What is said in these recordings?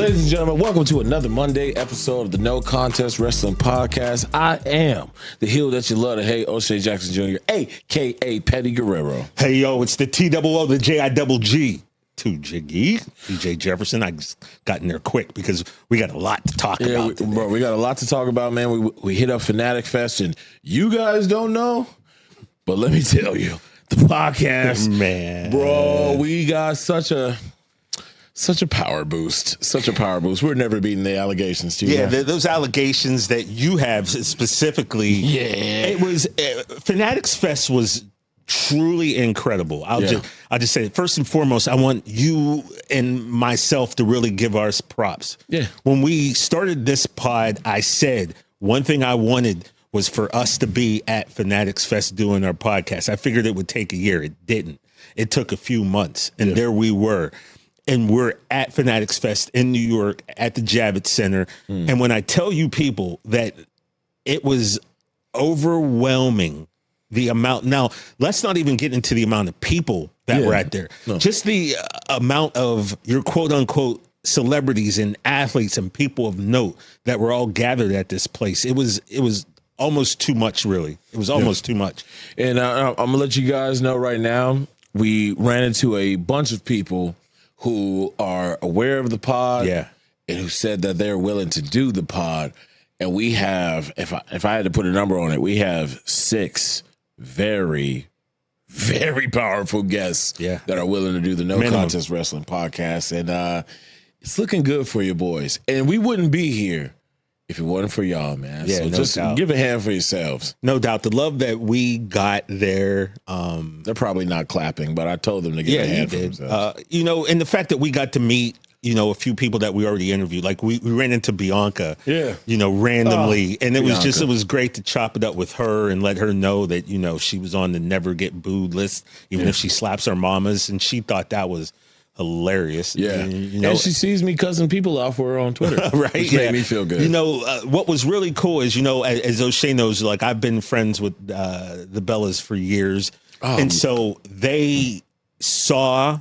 Ladies and gentlemen, welcome to another Monday episode of the No Contest Wrestling Podcast. I am the heel that you love to hate, O'Shea Jackson Jr., a.k.a. Petty Guerrero. Hey, yo, it's the T-double-O, the J-I-double-G. Too jiggy. TJ Jefferson. I just got in there quick because we got a lot to talk about today. We got a lot to talk about, man. We hit up Fanatics Fest, and you guys don't know, but let me tell you, the podcast, man, bro, we got such a power boost. Such a power boost. We're never beating the allegations, too. Yeah, those allegations that you have specifically. Yeah. It was Fanatics Fest was truly incredible. I'll just say it. First and foremost, I want you and myself to really give our props. Yeah. When we started this pod, I said one thing I wanted was for us to be at Fanatics Fest doing our podcast. I figured it would take a year. It didn't. It took a few months, and there we were. And we're at Fanatics Fest in New York at the Javits Center. And when I tell you people that it was overwhelming, the amount. Now, let's not even get into the amount of people that were out there. No. Just the amount of your quote unquote celebrities and athletes and people of note that were all gathered at this place. It was almost too much, really. It was almost too much. And I'm going to let you guys know right now, we ran into a bunch of people who are aware of the pod and who said that they're willing to do the pod. And we have, if I had to put a number on it, we have 6 very, very powerful guests that are willing to do the No Contest Wrestling Podcast. And it's looking good for you boys. And we wouldn't be here if it wasn't for y'all, man. Yeah, so no just doubt. Give a hand for yourselves. No doubt. The love that we got there. They're probably not clapping, but I told them to give a hand for themselves. And the fact that we got to meet, a few people that we already interviewed. Like we ran into Bianca, randomly. And it was great to chop it up with her and let her know that, she was on the never get booed list, even if she slaps her mamas. And she thought that was hilarious. Yeah. And she sees me cussing people out for her on Twitter. Right. Which made me feel good. What was really cool is, as O'Shea knows, like I've been friends with the Bellas for years. And so they saw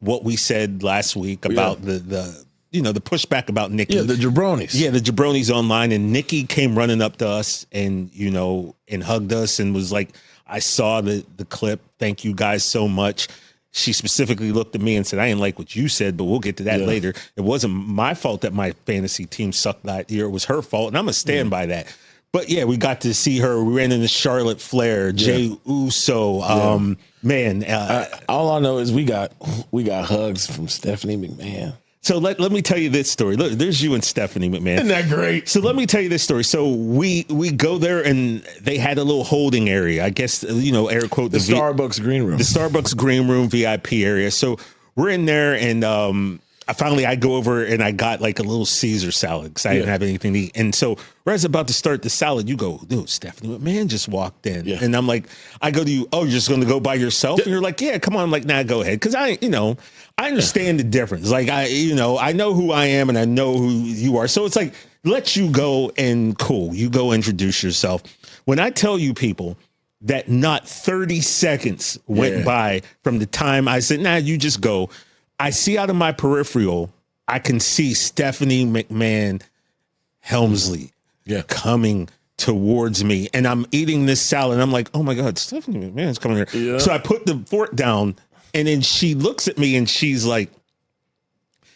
what we said last week about the pushback about Nikki. Yeah, the jabronis. Yeah, the jabronis online. And Nikki came running up to us and hugged us and was like, I saw the clip. Thank you guys so much. She specifically looked at me and said, I didn't like what you said, but we'll get to that later. It wasn't my fault that my fantasy team sucked that year. It was her fault, and I'm going to stand by that. But, we got to see her. We ran into Charlotte Flair, Jey Uso. All I know is we got hugs from Stephanie McMahon. So let me tell you this story. Look, there's you and Stephanie McMahon. Isn't that great? So let me tell you this story. So we go there and they had a little holding area. I guess, air quote. The Starbucks green room. The Starbucks green room VIP area. So we're in there and I go over and I got like a little Caesar salad because I didn't have anything to eat. And so right as about to start the salad, you go, dude, Stephanie McMahon just walked in. Yeah. And I'm like, I go to you, you're just going to go by yourself? And you're like, yeah, come on. I'm like, nah, go ahead. Because I understand the difference. Like, I know who I am and I know who you are. So it's like, let you go and cool. You go introduce yourself. When I tell you people that not 30 seconds went by from the time I said, nah, you just go. I see out of my peripheral, I can see Stephanie McMahon Helmsley coming towards me. And I'm eating this salad. And I'm like, oh, my God, Stephanie McMahon's coming here. Yeah. So I put the fork down. And then she looks at me and she's like,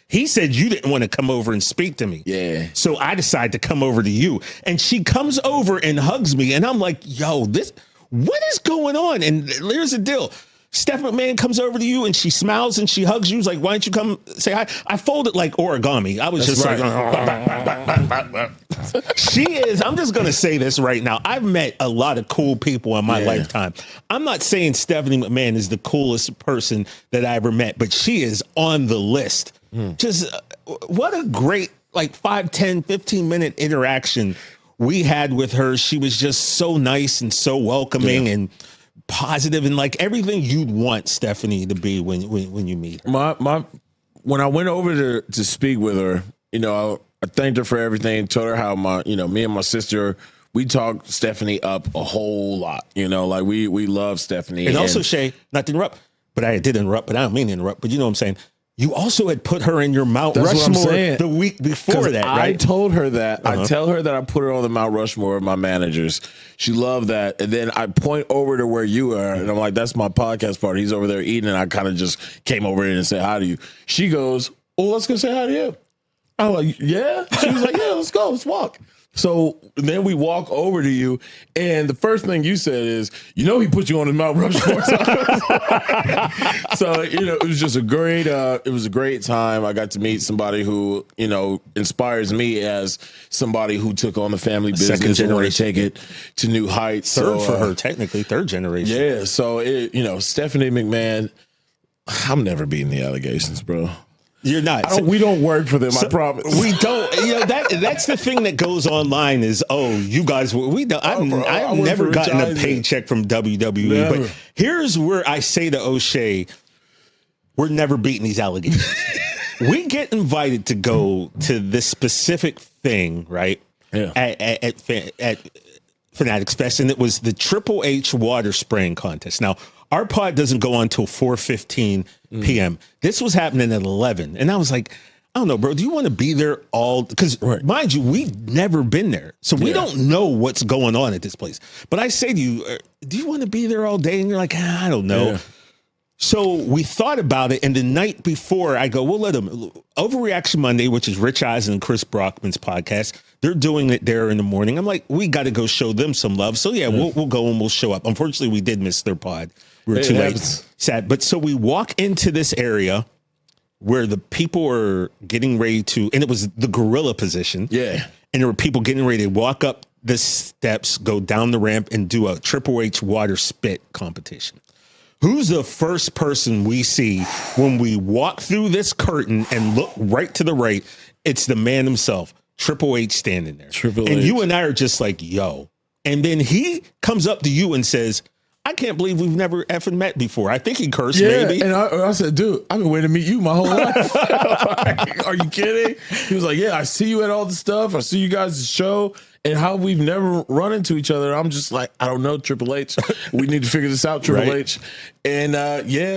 he said you didn't want to come over and speak to me. Yeah. So I decided to come over to you. And she comes over and hugs me. And I'm like, yo, what is going on? And here's the deal. Steph McMahon comes over to you and she smiles and she hugs you. She's like, why don't you come say hi? I folded like origami. I was like, I'm just going to say this right now. I've met a lot of cool people in my lifetime. I'm not saying Stephanie McMahon is the coolest person that I ever met, but she is on the list. Just what a great, 5, 10, 15-minute interaction we had with her. She was just so nice and so welcoming and positive and like everything you'd want Stephanie to be when you meet her. When I went over to speak with her, I thanked her for everything, told her how me and my sister, we talked Stephanie up a whole lot, we love Stephanie. And also, Shay, not to interrupt, but I did interrupt, but I don't mean to interrupt, but you know what I'm saying? you also had put her in your Mount Rushmore the week before that, right? I told her that. I tell her that I put her on the Mount Rushmore of my managers. She loved that. And then I point over to where you are, and I'm like, that's my podcast partner. He's over there eating, and I kind of just came over in and said hi to you. She goes, well, let's go say hi to you. I'm like, yeah? She was like, yeah, let's go. Let's walk. So then we walk over to you, and the first thing you said is, he put you on the Mount Rushmore. So it was just a great time. I got to meet somebody who, inspires me as somebody who took on the family business and want to take it to new heights. Third for her, technically, third generation. Yeah. So, Stephanie McMahon, I'm never beating the allegations, bro. You're not. We don't work for them. I promise. We don't. That's the thing that goes online is, you guys. We don't. I've never gotten a paycheck from WWE. Never. But here's where I say to O'Shea, we're never beating these allegations. We get invited to go to this specific thing, right? Yeah. At Fanatics Fest, and it was the Triple H water spraying contest. Now, our pod doesn't go on until 4:15 p.m. This was happening at 11. And I was like, I don't know, bro. Do you want to be there all? Because, mind you, we've never been there. So we don't know what's going on at this place. But I say to you, do you want to be there all day? And you're like, I don't know. Yeah. So we thought about it. And the night before, I go, we'll let them. Overreaction Monday, which is Rich Eisen and Chris Brockman's podcast. They're doing it there in the morning. I'm like, we got to go show them some love. So, we'll go and we'll show up. Unfortunately, we did miss their pod. We were too late. Sad. But so we walk into this area where the people are getting ready to, and it was the gorilla position. Yeah. And there were people getting ready to walk up the steps, go down the ramp, and do a Triple H water spit competition. Who's the first person we see when we walk through this curtain and look right to the right? It's the man himself, Triple H, standing there. And you and I are just like, yo. And then he comes up to you and says, I can't believe we've never effing met before. I think he cursed, maybe. And I said, dude, I've been waiting to meet you my whole life. Like, are you kidding? He was like, yeah, I see you at all the stuff. I see you guys' show. And how we've never run into each other. I'm just like, I don't know, Triple H. We need to figure this out, Triple H. And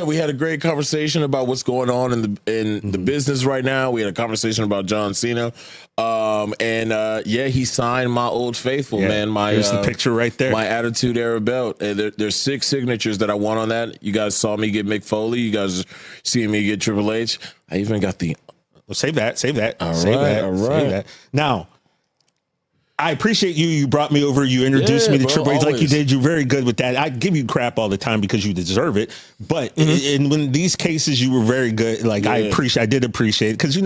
we had a great conversation about what's going on in the business right now. We had a conversation about John Cena. He signed my Old Faithful, man. Here's the picture right there. My Attitude Era belt. And there's 6 signatures that I want on that. You guys saw me get Mick Foley. You guys are seeing me get Triple H. I even got the... Well, save that. All right. Now, I appreciate you. You brought me over. You introduced me to Triple H like you did. You're very good with that. I give you crap all the time because you deserve it. But in these cases, you were very good. Like I did appreciate it because,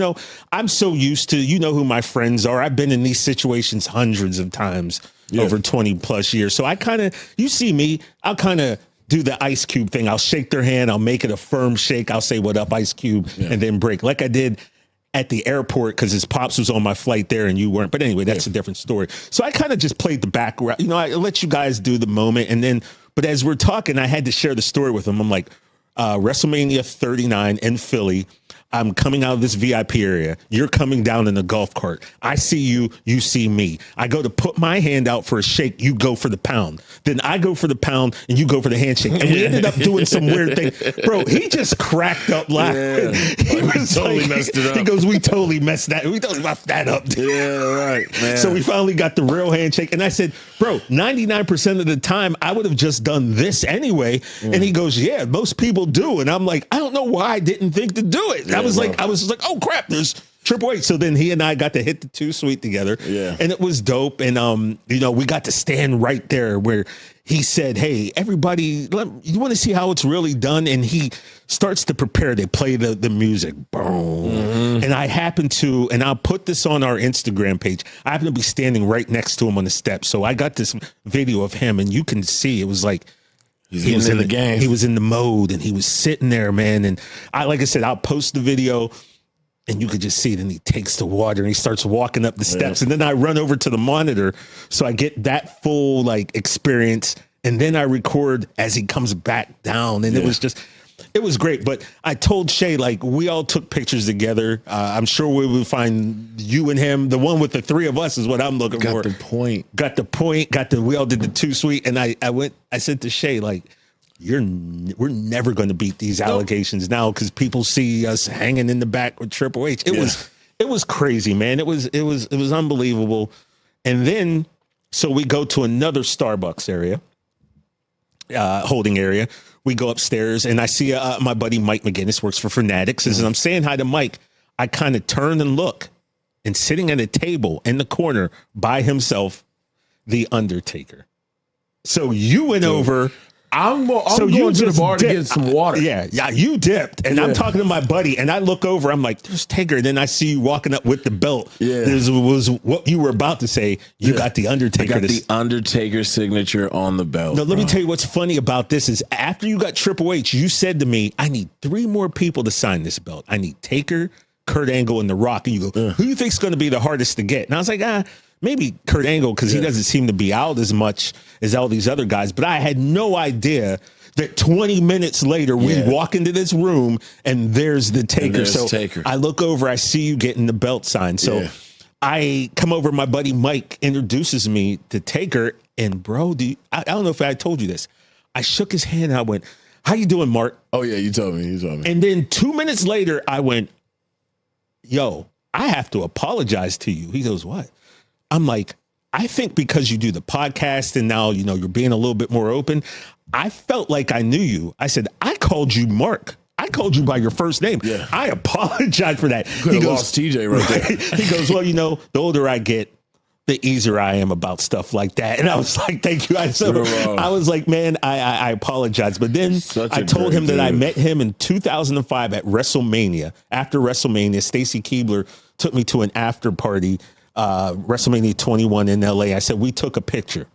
I'm so used to, who my friends are. I've been in these situations hundreds of times over 20 plus years. So you see me, I'll kind of do the Ice Cube thing. I'll shake their hand. I'll make it a firm shake. I'll say, what up, Ice Cube, and then break like I did at the airport because his pops was on my flight there and you weren't. But anyway, that's a different story. So I kind of just played the background. I let you guys do the moment. And then, but as we're talking, I had to share the story with him. I'm like, WrestleMania 39 in Philly. I'm coming out of this VIP area. You're coming down in the golf cart. I see you. You see me. I go to put my hand out for a shake. You go for the pound. Then I go for the pound and you go for the handshake. And we ended up doing some weird thing. Bro, he just cracked up laughing. He totally messed it up. He goes, we totally messed that. We totally messed that up. Yeah, right, man. So we finally got the real handshake. And I said, bro, 99% of the time I would have just done this anyway. And he goes, yeah, most people do. And I'm like, I don't know why I didn't think to do it. I was just like, oh crap, there's Triple H. So then he and I got to hit the 2 Sweet together. Yeah. And it was dope. And we got to stand right there where he said, hey, everybody, you want to see how it's really done? And he starts to prepare. They play the music. Boom. And I happen to, and I'll put this on our Instagram page. I happen to be standing right next to him on the steps. So I got this video of him and you can see it was like, he was in the game. He was in the mode and he was sitting there, man. And like I said, I'll post the video and you could just see it. And he takes the water and he starts walking up the steps. And then I run over to the monitor. So I get that full experience. And then I record as he comes back down. And it was great. But I told Shay, we all took pictures together. I'm sure we will find you and him. The one with the 3 of us is what I'm looking for. Got the point. We all did the 2 Sweet. And I said to Shay, we're never going to beat these allegations now because people see us hanging in the back with Triple H. It was crazy, man. It was unbelievable. And then, so we go to another Starbucks area, holding area. We go upstairs and I see my buddy Mike McGinnis works for Fanatics. As I'm saying hi to Mike, I kind of turn and look, and sitting at a table in the corner by himself, The Undertaker. So you went over. I'm going to the bar to get some water. Yeah, you dipped. And I'm talking to my buddy, and I look over. I'm like, there's Taker. And then I see you walking up with the belt. Yeah. This was what you were about to say. You got The Undertaker. I got the Undertaker signature on the belt. No, let me tell you what's funny about this is after you got Triple H, you said to me, I need 3 more people to sign this belt. I need Taker, Kurt Angle, and The Rock. And you go, who do you think's going to be the hardest to get? And I was like, maybe Kurt Angle, because he doesn't seem to be out as much as all these other guys. But I had no idea that 20 minutes later, we walk into this room and there's the Taker. Taker. I look over, I see you getting the belt signed. So I come over, my buddy Mike introduces me to Taker. And bro, I don't know if I told you this. I shook his hand and I went, how you doing, Mark? Oh, yeah, you told me. And then 2 minutes later, I went, yo, I have to apologize to you. He goes, what? I'm like, I think because you do the podcast and now, you're being a little bit more open. I felt like I knew you. I said, I called you Mark. I called you by your first name. Yeah. I apologize for that. He lost TJ right there. He goes, well, the older I get, the easier I am about stuff like that. And I was like, thank you. I was like, man, I apologize. But then I told him that I met him in 2005 at WrestleMania. After WrestleMania, Stacy Keibler took me to an after party, WrestleMania 21 in LA. I said, we took a picture.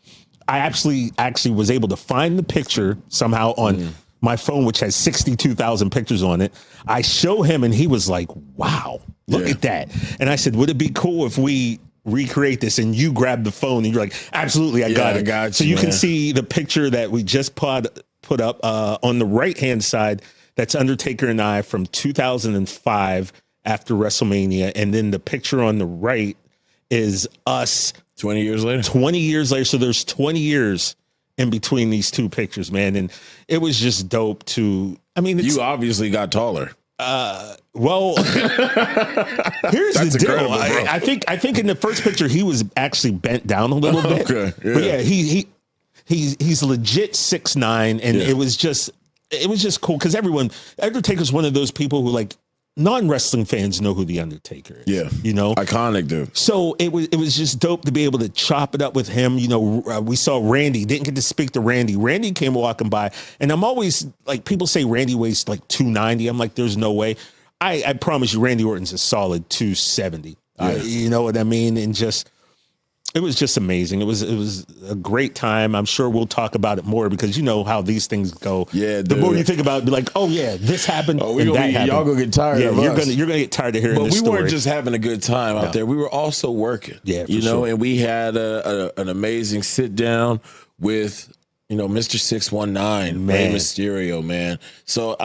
I actually was able to find the picture somehow on my phone, which has 62,000 pictures on it. I show him and he was like, wow, look at that. And I said, would it be cool if we recreate this? And you grabbed the phone and you're like, absolutely, I got it. I got you, so you can see the picture that we just put up on the right-hand side. That's Undertaker and I from 2005 after WrestleMania. And then the picture on the right is us 20 years later. 20 years later. So there's 20 years in between these two pictures, man. And it was just dope to, you obviously got taller. Well, here's the deal. I think in the first picture he was actually bent down a little bit. Okay. Yeah. But yeah, he's legit 6'9", and it was just cool because Undertaker's one of those people who like non-wrestling fans know who the Undertaker is. Yeah. Iconic dude. So it was just dope to be able to chop it up with him. We saw Randy, didn't get to speak to Randy. Randy came walking by, and I'm always like, people say Randy weighs like 290. I'm like, there's no way. I promise you, Randy Orton's a solid 270. Yeah. You know what I mean? And it was just amazing. It was a great time. I'm sure we'll talk about it more because you know how these things go. Yeah, the more you think about it, be like, oh yeah, this happened. Oh, y'all gonna get tired. Yeah, you're gonna get tired of hearing this story. But we weren't just having a good time out there. We were also working. Yeah, sure. And we had an amazing sit down with Mr. 619, Rey Mysterio, man. So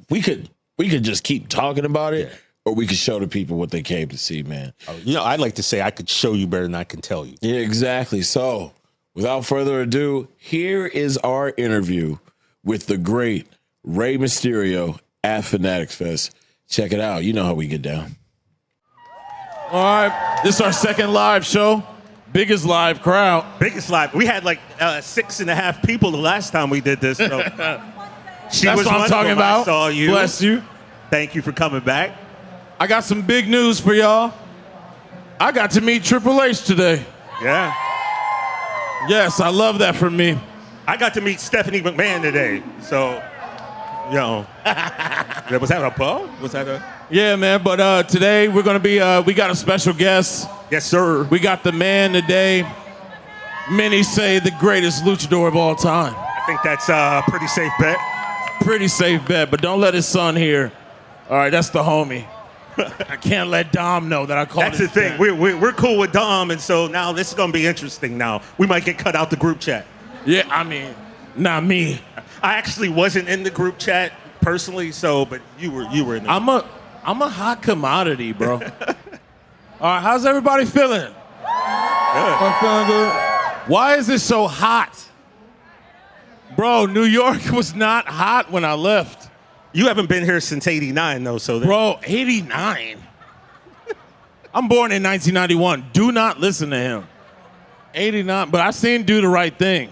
we could just keep talking about it. Yeah. Or we could show the people what they came to see, man. I'd like to say I could show you better than I can tell you. Yeah, exactly. So, without further ado, here is our interview with the great Rey Mysterio at Fanatics Fest. Check it out. You know how we get down. All right. This is our second live show. Biggest live crowd. Biggest live. We had like 6.5 people the last time we did this. So. That's what I'm talking about. I saw you. Bless you. Thank you for coming back. I got some big news for y'all. I got to meet Triple H today. Yeah. Yes, I love that for me. I got to meet Stephanie McMahon today. So, was that a ball? Was that a? Yeah, man. But today we're going to be, we got a special guest. Yes, sir. We got the man today. Many say the greatest luchador of all time. I think that's a pretty safe bet. Pretty safe bet, but don't let his son hear. All right, that's the homie. I can't let Dom know that I called him. That's the thing. We're cool with Dom, and so now this is going to be interesting now. We might get cut out the group chat. Yeah, not me. I actually wasn't in the group chat personally, but you were in the I'm a hot commodity, bro. All right, how's everybody feeling? Good. I'm feeling good. Why is it so hot? Bro, New York was not hot when I left. You haven't been here since '89, though. So bro, '89. I'm born in 1991. Do not listen to him. '89, but I seen Do the Right Thing.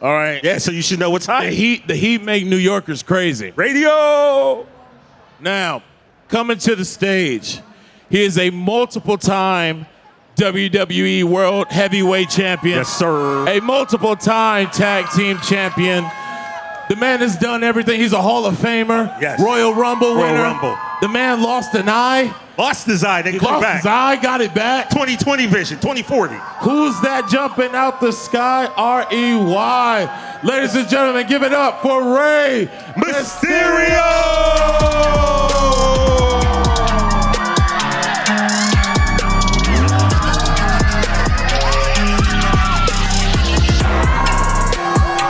All right. Yeah, so you should know what's hot. The Heat make New Yorkers crazy. Radio. Now, coming to the stage, he is a multiple-time WWE World Heavyweight Champion. Yes, sir. A multiple-time tag team champion. The man has done everything. He's a Hall of Famer. Yes. Royal Rumble winner. Royal Rumble. The man lost an eye. Lost his eye, then He come lost back. his eye, got it back. 20/20 vision, 20/40. Who's that jumping out the sky? R-E-Y. Ladies and gentlemen, give it up for Rey Mysterio!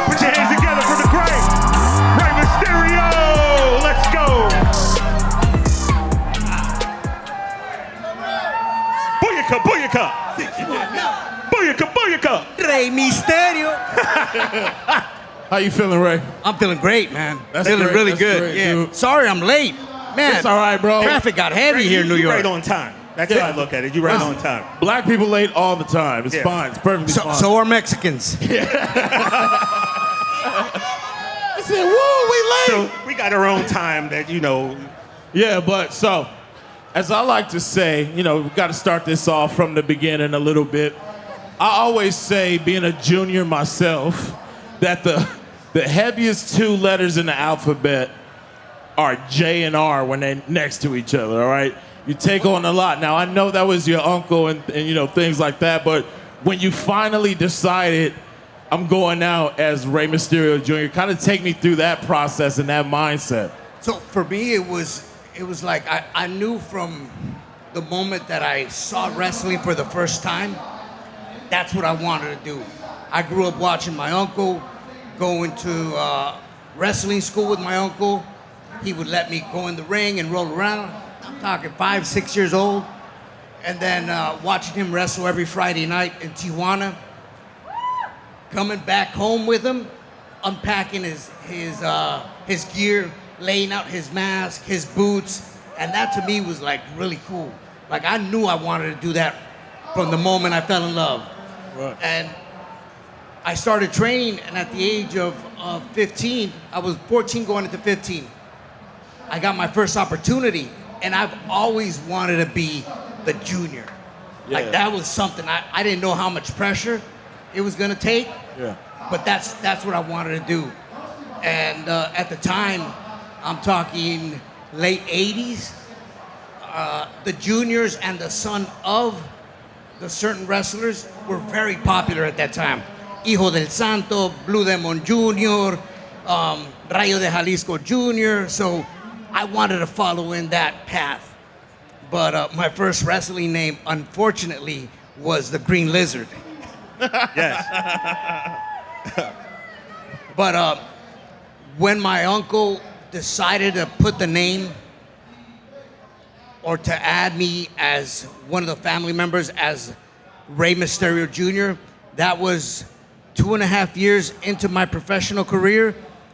Put your hands together for the great Rey Mysterio! Let's go! Booyaka, booyaka! Booyaka, booyaka! Rey Mysterio. How you feeling, Ray? I'm feeling great, man. That's feeling great. really That's good. great, yeah. dude. Sorry I'm late. Man. It's all right, bro. Traffic got heavy here in New You York. right on time. That's how I look at it. You right on time. Black people late all the time. It's Yeah. fine. It's perfectly fine. So are Mexicans. I said, woo, we late. So we got our own time that, you know. Yeah, but so, as I like to say, you know, we got to start this off from the beginning a little bit. I always say, being a junior myself, that the heaviest two letters in the alphabet are J and R when they're next to each other, all right? You take on a lot. Now, I know that was your uncle and you know, things like that, but when you finally decided, I'm going out as Rey Mysterio Jr., kind of take me through that process and that mindset. So for me, it was like I knew from the moment that I saw wrestling for the first time, that's what I wanted to do. I grew up watching my uncle, going to wrestling school with my uncle. He would let me go in the ring and roll around. I'm talking 5, 6 years old. And then watching him wrestle every Friday night in Tijuana. Coming back home with him, unpacking his gear, laying out his mask, his boots. And that to me was like really cool. Like I knew I wanted to do that from the moment I fell in love. Right. And I started training, and at the age of 15, I was 14 going into 15. I got my first opportunity, and I've always wanted to be the junior. Yeah. Like that was something I didn't know how much pressure it was gonna take, Yeah. but that's what I wanted to do. And at the time, I'm talking late 80s, the juniors and the son of the certain wrestlers were very popular at that time. Hijo del Santo, Blue Demon Jr., Rayo de Jalisco Jr., so I wanted to follow in that path. But my first wrestling name, unfortunately, was the Green Lizard. Yes. But when my uncle decided to put the name or to add me as one of the family members as Rey Mysterio Jr., that was 2.5 years into my professional career,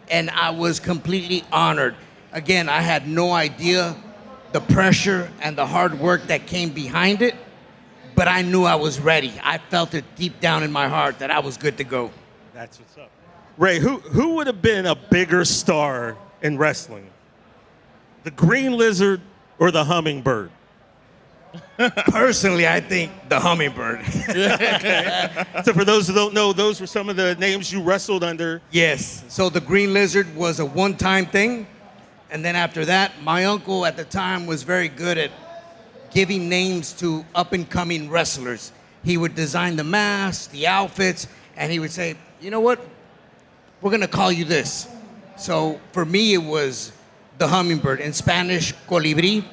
and I was completely honored. Again, I had no idea the pressure and the hard work that came behind it, but I knew I was ready. I felt it deep down in my heart that I was good to go. That's what's up. Ray, who would have been a bigger star in wrestling? The Green Lizard or the Hummingbird? Personally, I think the Hummingbird. So for those who don't know, those were some of the names you wrestled under. Yes. So the Green Lizard was a one-time thing. And then after that, my uncle at the time was very good at giving names to up-and-coming wrestlers. He would design the masks, the outfits, and he would say, you know what? We're going to call you this. So for me, it was the Hummingbird. In Spanish, colibrí.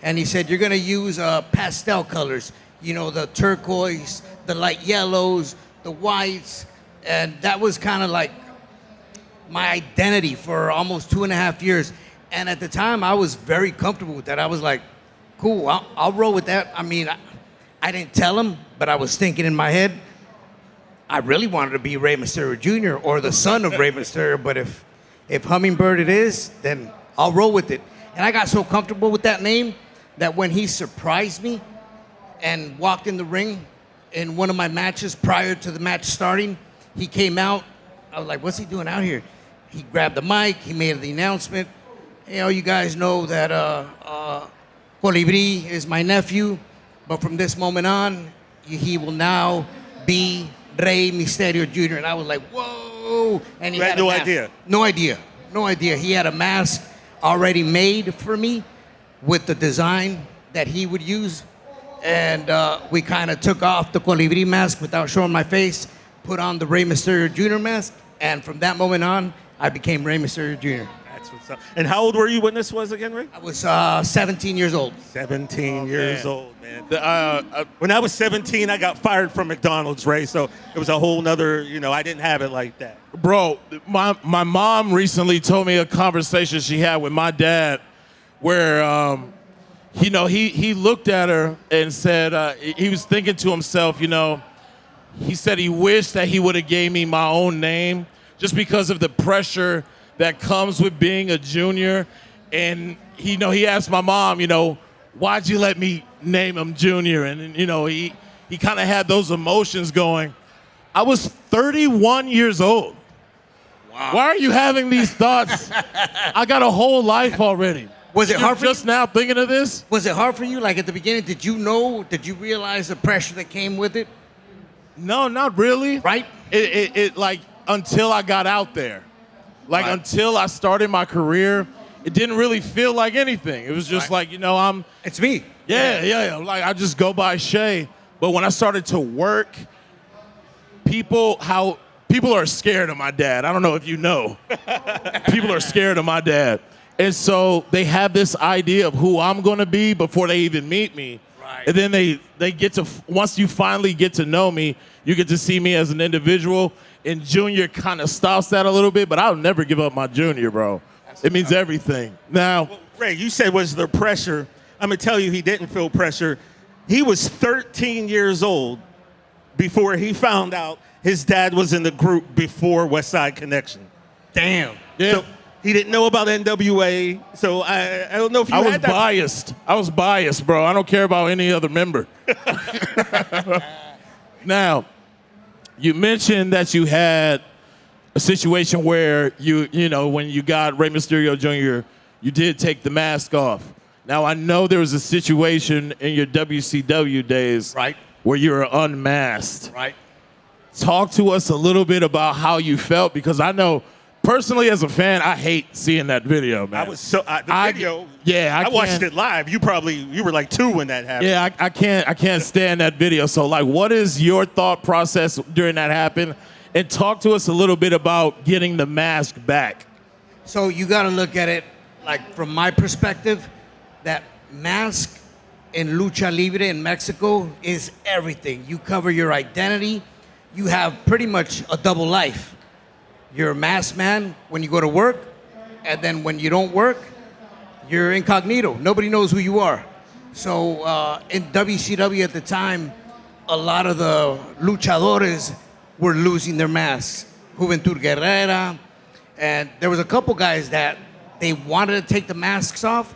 And he said, you're going to use pastel colors. You know, the turquoise, the light yellows, the whites. And that was kind of like my identity for almost 2.5 years. And at the time, I was very comfortable with that. I was like, cool, I'll roll with that. I mean, I didn't tell him, but I was thinking in my head. I really wanted to be Rey Mysterio Jr. or the son of Rey Mysterio, but if Hummingbird it is, then I'll roll with it. And I got so comfortable with that name that when he surprised me and walked in the ring in one of my matches prior to the match starting, he came out. I was like, what's he doing out here? He grabbed the mic. He made the announcement. You guys know that Colibri is my nephew, but from this moment on, he will now be Rey Mysterio Jr. And I was like, whoa. And he had no idea. No idea. He had a mask already made for me with the design that he would use. And we kind of took off the Colibri mask without showing my face, put on the Rey Mysterio Jr. mask, and from that moment on, I became Rey Mysterio Jr. That's what's up. And how old were you when this was again, Ray? I was 17 years old. 17 years old, man. When I was 17, I got fired from McDonald's, Ray, so it was a whole nother, I didn't have it like that. Bro, my mom recently told me a conversation she had with my dad where, he looked at her and said, he was thinking to himself, he said he wished that he would have gave me my own name just because of the pressure that comes with being a junior. And, he asked my mom, why'd you let me name him Junior? And, he kind of had those emotions going. I was 31 years old. Wow. Why are you having these thoughts? I got a whole life already. Was it hard for you? Just now thinking of this? Was it hard for you? Like at the beginning, did you realize the pressure that came with it? No, not really. Right? It like until I got out there. Like until I started my career, it didn't really feel like anything. It was just like, it's me. Yeah. Like I just go by Shay. But when I started to work, people are scared of my dad. I don't know if you know. People are scared of my dad. And so they have this idea of who I'm going to be before they even meet me. Right. And then they get to, once you finally get to know me, you get to see me as an individual. And Junior kind of stops that a little bit, but I'll never give up my Junior, bro. It means everything. Now, well, Ray, you said was there pressure. I'm going to tell you he didn't feel pressure. He was 13 years old before he found out his dad was in the group before West Side Connection. Damn. Yeah. So he didn't know about NWA, so I don't know if you had that. I was biased, bro. I don't care about any other member. Now, you mentioned that you had a situation where when you got Rey Mysterio Jr., you did take the mask off. Now, I know there was a situation in your WCW days where you were unmasked. Right. Talk to us a little bit about how you felt, because I know personally as a fan, I hate seeing that video, man. I was so the video. Yeah, I watched it live. You were like 2 when that happened. Yeah, I can't stand that video. So like, what is your thought process during that happened? And talk to us a little bit about getting the mask back. So you got to look at it like from my perspective, that mask in Lucha Libre in Mexico is everything. You cover your identity. You have pretty much a double life. You're a masked man when you go to work, and then when you don't work, you're incognito. Nobody knows who you are. So in WCW at the time, a lot of the luchadores were losing their masks. Juventud Guerrera, and there was a couple guys that they wanted to take the masks off,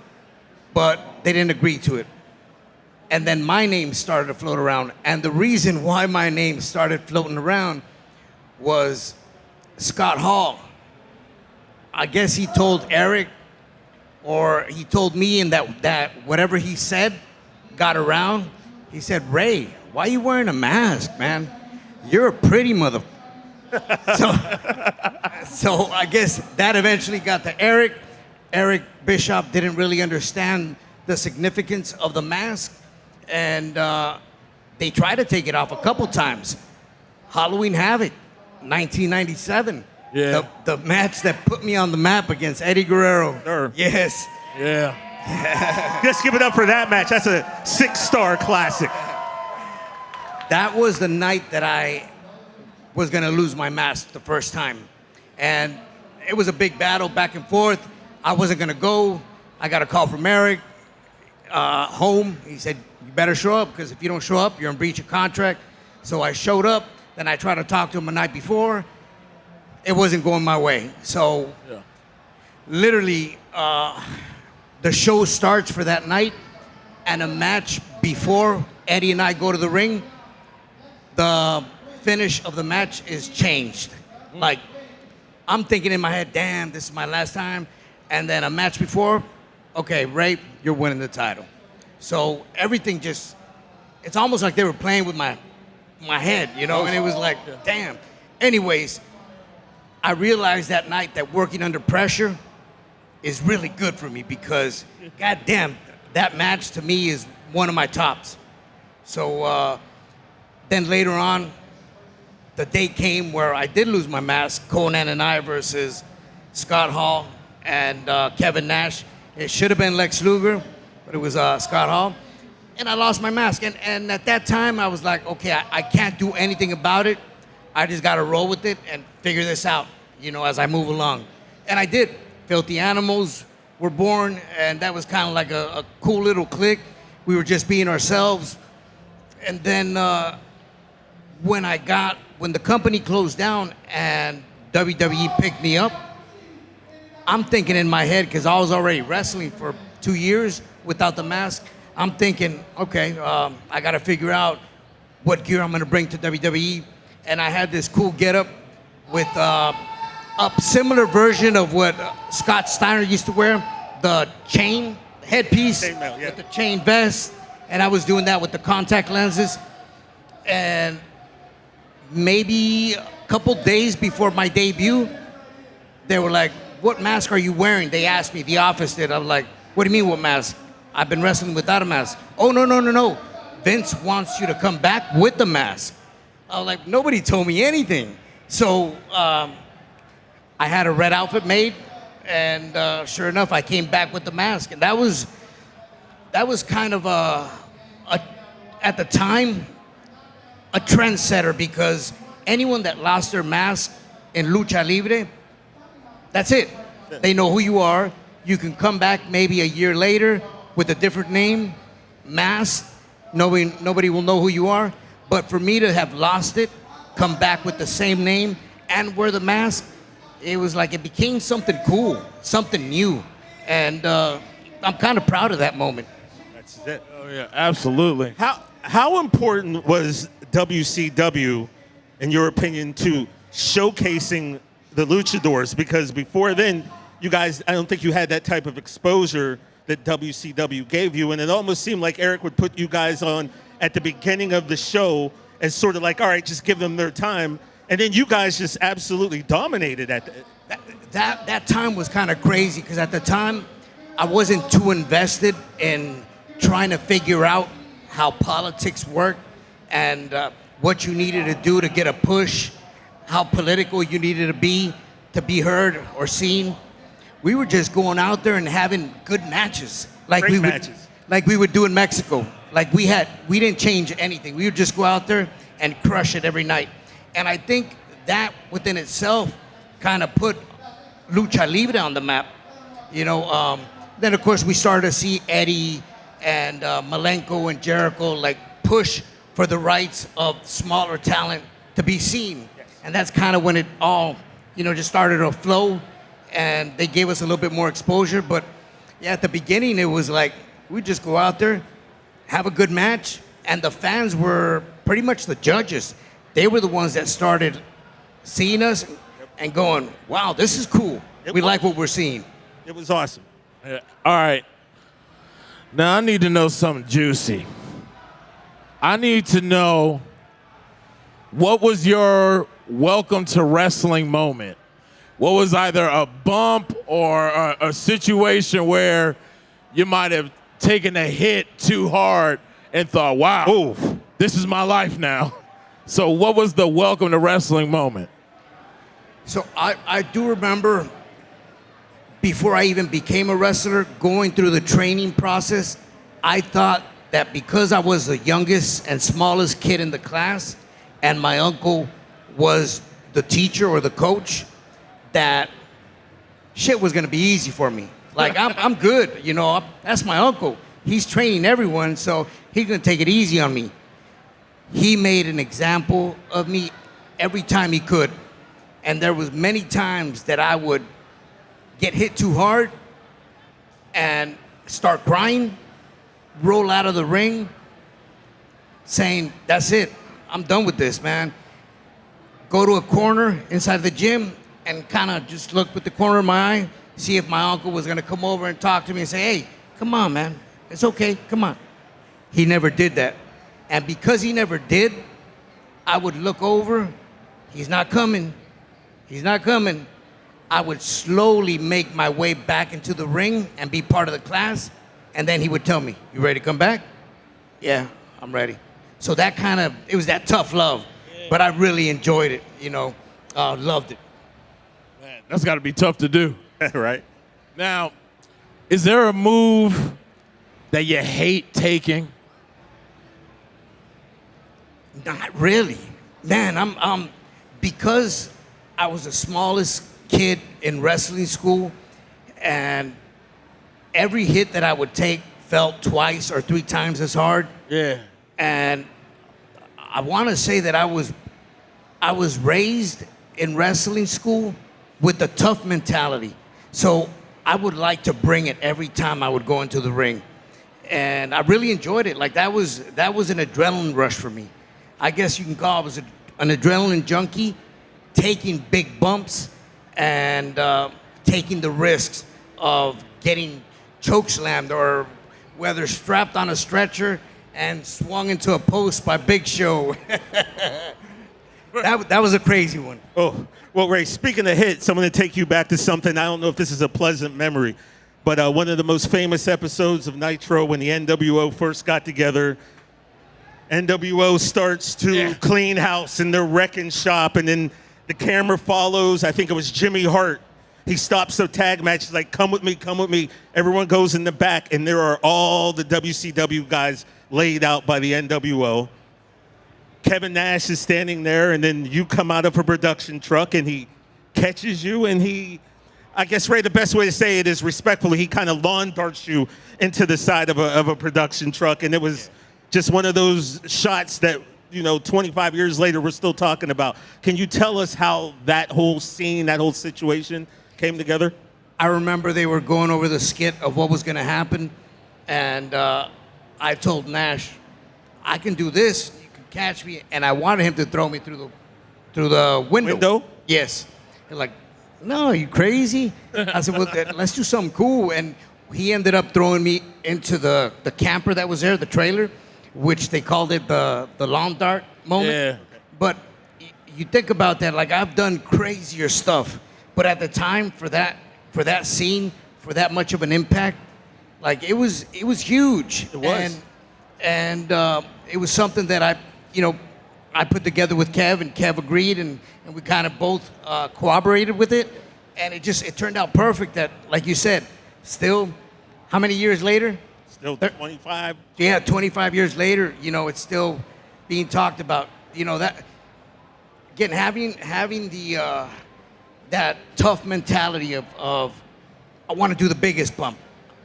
but they didn't agree to it. And then my name started to float around. And the reason why my name started floating around was Scott Hall. I guess he told Eric, or he told me, and that whatever he said got around. He said, "Ray, why are you wearing a mask, man? You're a pretty mother." So I guess that eventually got to Eric. Eric Bischoff didn't really understand the significance of the mask, and they tried to take it off a couple times. Halloween Havoc, 1997. Yeah. The match that put me on the map against Eddie Guerrero. Sure. Yes. Yeah. Just give it up for that match. That's a 6-star classic. That was the night that I was going to lose my mask the first time. And it was a big battle back and forth. I wasn't going to go. I got a call from Eric home. He said, "You better show up, because if you don't show up, you're in breach of contract." So I showed up. Then I tried to talk to him the night before. It wasn't going my way. So literally, the show starts for that night, and a match before Eddie and I go to the ring, the finish of the match is changed. Like, I'm thinking in my head, damn, this is my last time. And then a match before, okay, Rey, you're winning the title. So everything just, it's almost like they were playing with my head, you know, and it was like, damn. Anyways, I realized that night that working under pressure is really good for me because, goddamn, that match to me is one of my tops. So then later on, the day came where I did lose my mask, Conan and I versus Scott Hall and Kevin Nash. It should have been Lex Luger, but it was Scott Hall. And I lost my mask. And at that time, I was like, okay, I can't do anything about it. I just got to roll with it and figure this out, you know, as I move along. And I did. Filthy Animals were born, and that was kind of like a cool little clique. We were just being ourselves. And then when the company closed down and WWE picked me up, I'm thinking in my head, because I was already wrestling for 2 years without the mask, I'm thinking, okay, I got to figure out what gear I'm going to bring to WWE. And I had this cool getup with a similar version of what Scott Steiner used to wear, the chain headpiece with the chain vest. And I was doing that with the contact lenses. And maybe a couple days before my debut, they were like, what mask are you wearing? They asked me, the office did. I'm like, what do you mean what mask? I've been wrestling without a mask. Oh, no. Vince wants you to come back with the mask. I was like, nobody told me anything. So I had a red outfit made, and sure enough, I came back with the mask. And that was kind of at the time, a trendsetter, because anyone that lost their mask in Lucha Libre, that's it. They know who you are. You can come back maybe a year later with a different name, masked. Nobody will know who you are. But for me to have lost it, come back with the same name, and wear the mask, it was like it became something cool, something new. And I'm kind of proud of that moment. That's it. Oh, yeah, absolutely. How important was WCW, in your opinion, to showcasing the luchadors? Because before then, you guys, I don't think you had that type of exposure that WCW gave you, and it almost seemed like Eric would put you guys on at the beginning of the show as sort of like, all right, just give them their time, and then you guys just absolutely dominated at that time was kind of crazy, because at the time, I wasn't too invested in trying to figure out how politics worked and what you needed to do to get a push, how political you needed to be heard or seen. We were just going out there and having good matches, like we would do in Mexico. Like we didn't change anything. We would just go out there and crush it every night. And I think that within itself kind of put Lucha Libre on the map. You know, then of course we started to see Eddie and Malenko and Jericho like push for the rights of smaller talent to be seen. Yes. And that's kind of when it all, you know, just started to flow, and they gave us a little bit more exposure. But yeah, at the beginning, it was like, we'd just go out there, have a good match, and the fans were pretty much the judges. They were the ones that started seeing us and going, wow, this is cool. We like what we're seeing. It was awesome. Yeah. All right. Now I need to know something juicy. I need to know, what was your welcome to wrestling moment? What was either a bump or a situation where you might have taken a hit too hard and thought, wow, ooh, this is my life now? So what was the welcome to wrestling moment? So I do remember, before I even became a wrestler, going through the training process, I thought that because I was the youngest and smallest kid in the class, and my uncle was the teacher or the coach, that shit was gonna be easy for me. Like, I'm good, you know, that's my uncle. He's training everyone, so he's gonna take it easy on me. He made an example of me every time he could. And there was many times that I would get hit too hard and start crying, roll out of the ring, saying, that's it, I'm done with this, man. Go to a corner inside the gym and kind of just look with the corner of my eye, see if my uncle was gonna come over and talk to me and say, hey, come on, man, it's okay, come on. He never did that. And because he never did, I would look over, he's not coming, he's not coming. I would slowly make my way back into the ring and be part of the class, and then he would tell me, you ready to come back? Yeah, I'm ready. So that kind of, it was that tough love, but I really enjoyed it, you know, loved it. Man, that's got to be tough to do. Right. Now, is there a move that you hate taking? Not really. Man, I'm because I was the smallest kid in wrestling school, and every hit that I would take felt twice or three times as hard. Yeah. And I want to say that I was raised in wrestling school with a tough mentality. So I would like to bring it every time I would go into the ring. And I really enjoyed it. Like that was an adrenaline rush for me. I guess you can call it, I was an adrenaline junkie, taking big bumps and taking the risks of getting chokeslammed or whether strapped on a stretcher and swung into a post by Big Show. that was a crazy one. Oh, well, Ray, speaking of hits, I'm going to take you back to something. I don't know if this is a pleasant memory, but one of the most famous episodes of Nitro when the NWO first got together, NWO starts to clean house in their wrecking shop, and then the camera follows. I think it was Jimmy Hart. He stops the tag match. He's like, come with me, come with me. Everyone goes in the back, and there are all the WCW guys laid out by the NWO. Kevin Nash is standing there, and then you come out of a production truck, and he catches you, and I guess, Ray, the best way to say it is respectfully, he kind of lawn darts you into the side of a production truck, and it was just one of those shots that, 25 years later, we're still talking about. Can you tell us how that whole scene, that whole situation came together? I remember they were going over the skit of what was going to happen, and I told Nash, I can do this, you can catch me, and I wanted him to throw me through the window. Yes. They're like, no, are you crazy? I said, well, let's do something cool, and he ended up throwing me into the camper that was there, the trailer, which they called it the lawn dart moment. Yeah. But you think about that, like I've done crazier stuff, but at the time for that scene, for that much of an impact, like it was huge. It was. And it was something that I put together with Kev, and Kev agreed, and we kind of both cooperated with it, and it turned out perfect. That, like you said, still, how many years later? Still 25. Yeah, 25 years later, it's still being talked about. That again, having the that tough mentality of I want to do the biggest bump,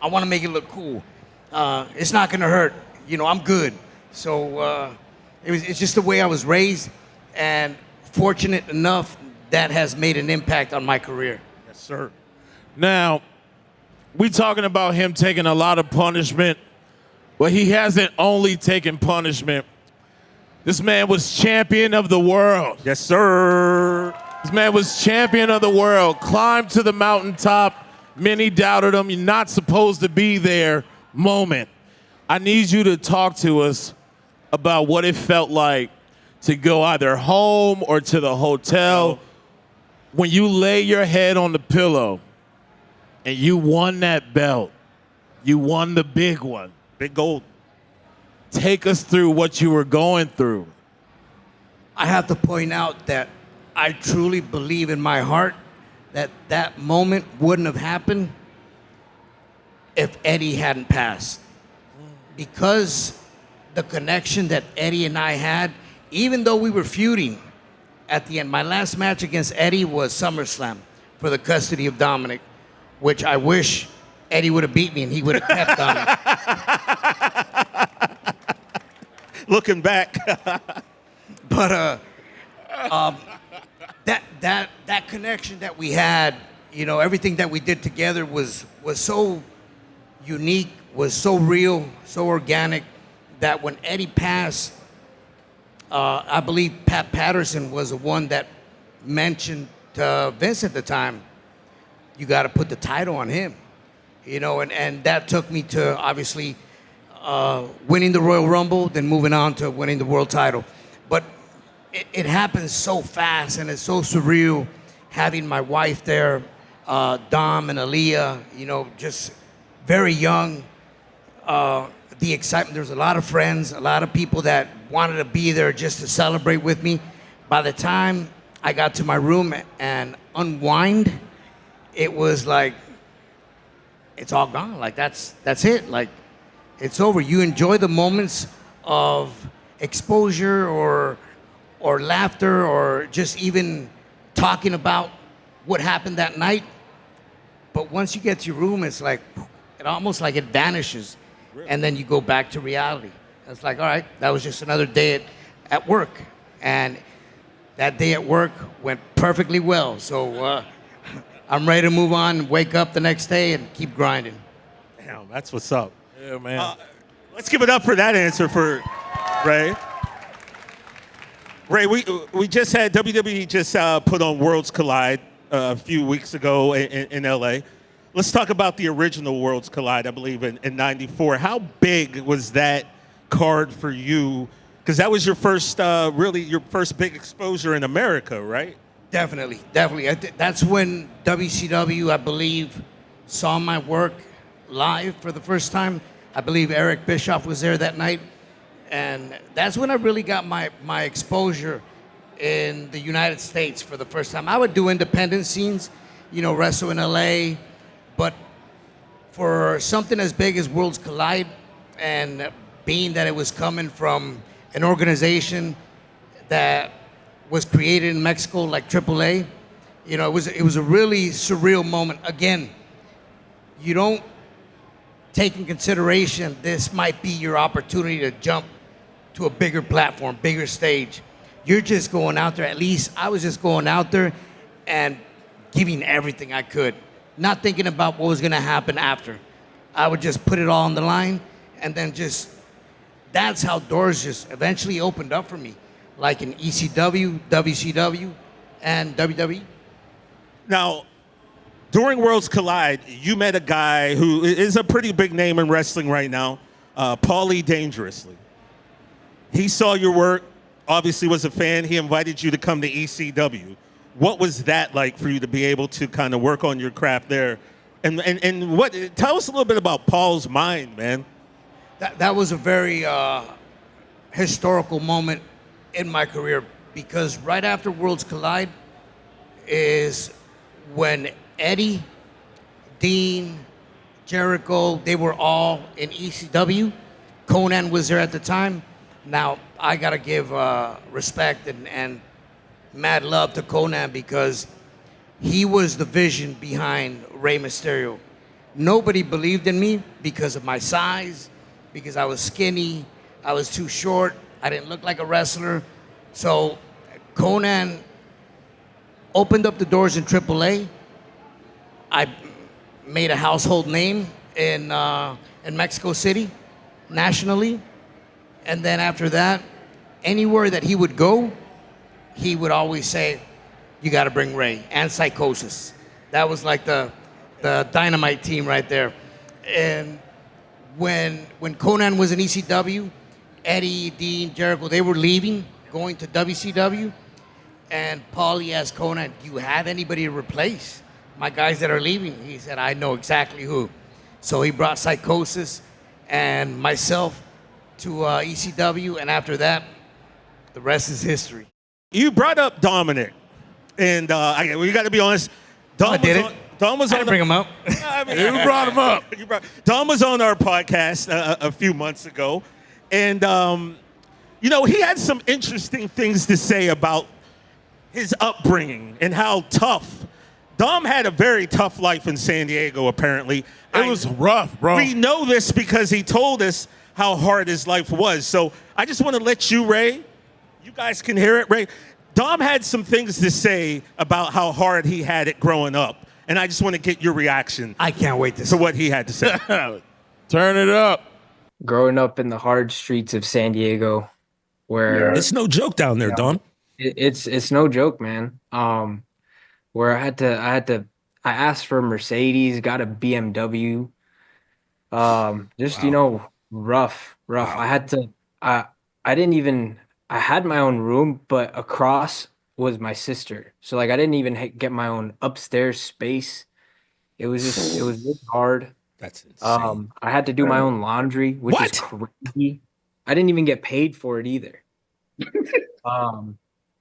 I want to make it look cool. It's not gonna hurt. I'm good. So it's just the way I was raised, and fortunate enough that has made an impact on my career. Yes, sir. Now, we talking about him taking a lot of punishment, but he hasn't only taken punishment. This man was champion of the world. Yes, sir. This man was champion of the world, climbed to the mountaintop. Many doubted him. You're not supposed to be there moment. I need you to talk to us about what it felt like to go either home or to the hotel when you lay your head on the pillow and you won that belt. You won the big one. Big gold. Take us through what you were going through. I have to point out that I truly believe in my heart that that moment wouldn't have happened if Eddie hadn't passed. Because the connection that Eddie and I had, even though we were feuding at the end, my last match against Eddie was SummerSlam for the custody of Dominic, which I wish Eddie would have beat me and he would have kept Dominic. Looking back. But That connection that we had, everything that we did together was so unique, was so real, so organic, that when Eddie passed, I believe Pat Patterson was the one that mentioned to Vince at the time, you got to put the title on him, and that took me to obviously winning the Royal Rumble, then moving on to winning the world title. But it happens so fast, and it's so surreal having my wife there, Dom and Aaliyah, just very young. The excitement, there's a lot of friends, a lot of people that wanted to be there just to celebrate with me. By the time I got to my room and unwind, it was like, it's all gone. Like, that's it. Like, it's over. You enjoy the moments of exposure or laughter or just even talking about what happened that night. But once you get to your room, it's like, it almost like it vanishes. And then you go back to reality. It's like, all right, that was just another day at work. And that day at work went perfectly well. So I'm ready to move on, wake up the next day, and keep grinding. Damn, that's what's up. Yeah, man. Let's give it up for that answer for Rey. Rey, we just had WWE just put on Worlds Collide a few weeks ago in LA. Let's talk about the original Worlds Collide, I believe, in '94. How big was that card for you? Because that was your first, really your first big exposure in America, right? Definitely. That's when WCW, I believe, saw my work live for the first time. I believe Eric Bischoff was there that night. And that's when I really got my exposure in the United States for the first time. I would do independent scenes, wrestle in LA. But for something as big as Worlds Collide, and being that it was coming from an organization that was created in Mexico, like AAA, it was a really surreal moment. Again, you don't take in consideration this might be your opportunity to jump to a bigger platform, bigger stage. You're just going out there. At least I was just going out there and giving everything I could. Not thinking about what was going to happen after. I would just put it all on the line, and then that's how doors just eventually opened up for me, like in ECW, WCW, and WWE. Now, during Worlds Collide, you met a guy who is a pretty big name in wrestling right now, Paulie Dangerously. He saw your work, obviously was a fan. He invited you to come to ECW. What was that like for you to be able to kind of work on your craft there? And tell us a little bit about Paul's mind, man. That was a very historical moment in my career, because right after Worlds Collide is when Eddie, Dean, Jericho, they were all in ECW. Conan was there at the time. Now, I got to give respect and mad love to Conan, because he was the vision behind Rey Mysterio. Nobody believed in me because of my size, because I was skinny, I was too short, I didn't look like a wrestler. So Conan opened up the doors in AAA. I made a household name in Mexico City, nationally. And then after that, anywhere that he would go, he would always say, you got to bring Rey and Psychosis. That was like the dynamite team right there. And when Conan was in ECW, Eddie, Dean, Jericho, they were leaving, going to WCW. And Paulie asked Conan, do you have anybody to replace my guys that are leaving? He said, I know exactly who. So he brought Psychosis and myself to ECW. And after that, the rest is history. You brought up Dominic, and we got to be honest. Dom was I didn't bring him up. You brought him up. Dom was on our podcast a few months ago, and he had some interesting things to say about his upbringing and how tough. Dom had a very tough life in San Diego, apparently. It was rough, bro. We know this because he told us how hard his life was. So I just want to let you, Rey, you guys can hear it, Rey. Dom had some things to say about how hard he had it growing up, and I just want to get your reaction. I can't wait to what he had to say. Turn it up. Growing up in the hard streets of San Diego, where it's no joke down there, Dom. It's no joke, man. Where I asked for a Mercedes, got a BMW. Rough. Wow. I had my own room, but across was my sister. So like I didn't even get my own upstairs space. It was really hard. That's insane. I had to do my own laundry, which is crazy. I didn't even get paid for it either.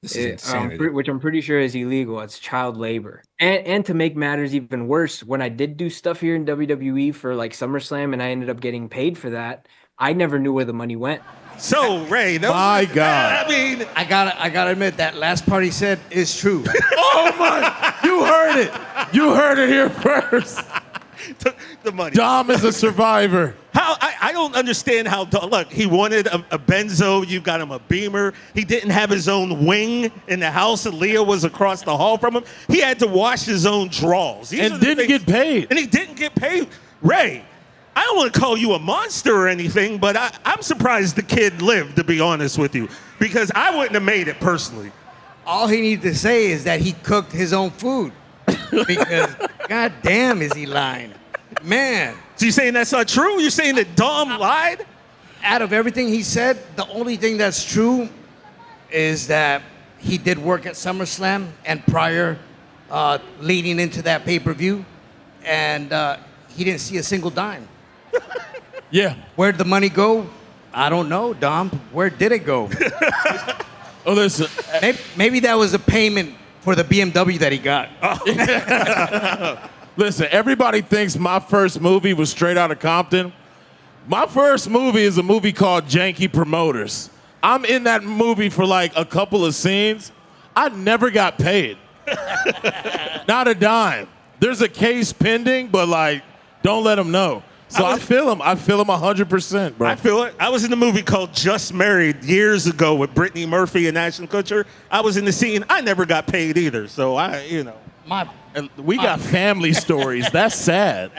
This is insanity. Which I'm pretty sure is illegal. It's child labor. And to make matters even worse, when I did do stuff here in WWE for like SummerSlam and I ended up getting paid for that, I never knew where the money went. So, Ray, my God. I mean, I gotta admit that last part he said is true. Oh my! You heard it. You heard it here first. The money. Dom is a survivor. I don't understand how. Look, he wanted a Benzo. You got him a Beamer. He didn't have his own wing in the house, and Leah was across the hall from him. He had to wash his own drawers. And didn't get paid. And he didn't get paid. Ray, I don't want to call you a monster or anything, but I'm surprised the kid lived, to be honest with you, because I wouldn't have made it personally. All he needed to say is that he cooked his own food. Because, god damn, is he lying. Man. So you're saying that's not true? You're saying that Dom lied? Out of everything he said, the only thing that's true is that he did work at SummerSlam and prior, leading into that pay-per-view, and he didn't see a single dime. Yeah. Where'd the money go? I don't know, Dom. Where did it go? Oh, listen. Maybe that was a payment for the BMW that he got. Listen, everybody thinks my first movie was Straight Outta Compton. My first movie is a movie called Janky Promoters. I'm in that movie for like a couple of scenes. I never got paid. Not a dime. There's a case pending, but like, don't let them know. So I feel him. I feel him 100%, bro. I feel it. I was in a movie called Just Married years ago with Brittany Murphy and Ashton Kutcher. I was in the scene. I never got paid either. So we got family stories. That's sad.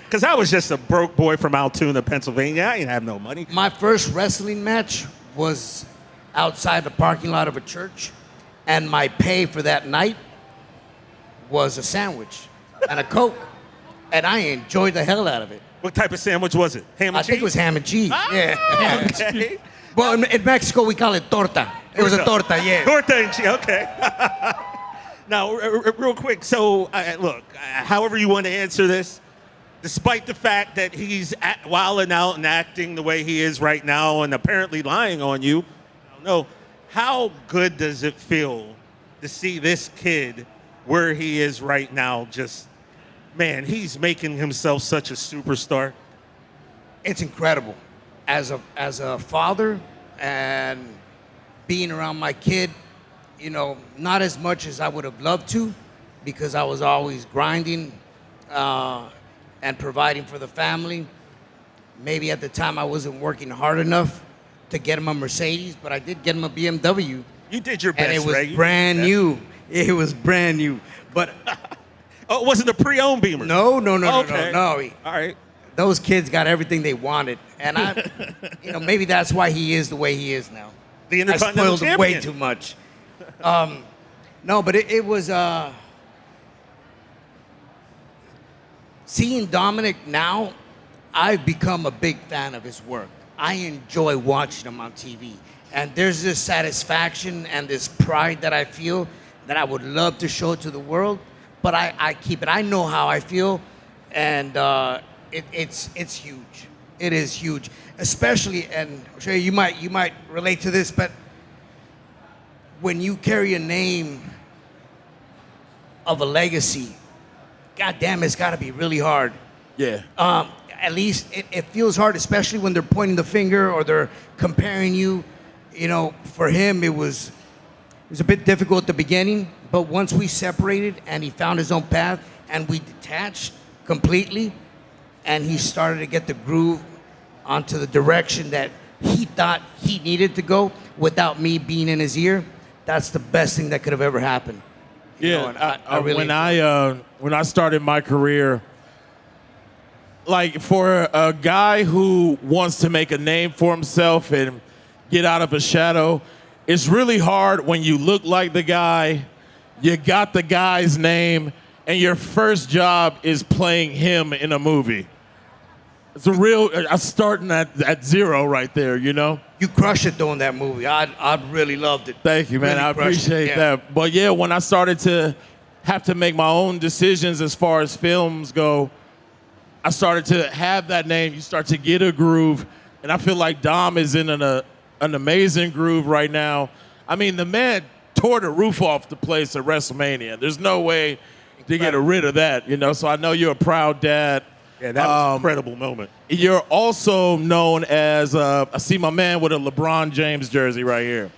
Because I was just a broke boy from Altoona, Pennsylvania. I didn't have no money. My first wrestling match was outside the parking lot of a church, and my pay for that night was a sandwich and a Coke, and I enjoyed the hell out of it. What type of sandwich was it? Ham and cheese? I think it was ham and cheese. Yeah. Okay. Well, in Mexico, we call it torta. It was a torta, yeah. Torta and cheese, okay. Now, real quick, so look, however you want to answer this, despite the fact that he's wilding out and acting the way he is right now and apparently lying on you, I don't know, how good does it feel to see this kid where he is right now? Just, man, he's making himself such a superstar. It's incredible. As a father and being around my kid, you know, not as much as I would have loved to, because I was always grinding and providing for the family. Maybe at the time I wasn't working hard enough to get him a Mercedes, but I did get him a BMW. You did your best, and it was Ray. brand new. It was brand new. But oh, it wasn't a pre-owned Beamer? No. Okay. All right. Those kids got everything they wanted, and maybe that's why he is the way he is now. The I Intercontinental spoiled him Champion. way too much. No, but it was seeing Dominic now. I've become a big fan of his work. I enjoy watching him on TV, and there's this satisfaction and this pride that I feel that I would love to show to the world, but I keep it. I know how I feel, and it's huge. It is huge, especially, and I'm sure you might relate to this, but when you carry a name of a legacy, goddamn, it's got to be really hard. Yeah. At least it feels hard, especially when they're pointing the finger or they're comparing you. You know, for him, it was a bit difficult at the beginning, but once we separated and he found his own path and we detached completely, and he started to get the groove onto the direction that he thought he needed to go without me being in his ear, that's the best thing that could have ever happened. You know, and I really when I started my career, like for a guy who wants to make a name for himself and get out of a shadow, it's really hard when you look like the guy, you got the guy's name, and your first job is playing him in a movie. It's a real, I'm starting at zero right there, you know? You crush it doing that movie. I really loved it. Thank you, man. Really I appreciate that. But yeah, when I started to have to make my own decisions as far as films go, I started to have that name. You start to get a groove. And I feel like Dom is in an amazing groove right now. I mean, the man tore the roof off the place at WrestleMania. There's no way to get rid of that, you know? So I know you're a proud dad. Yeah, that was an incredible moment. You're also known as, I see my man with a LeBron James jersey right here.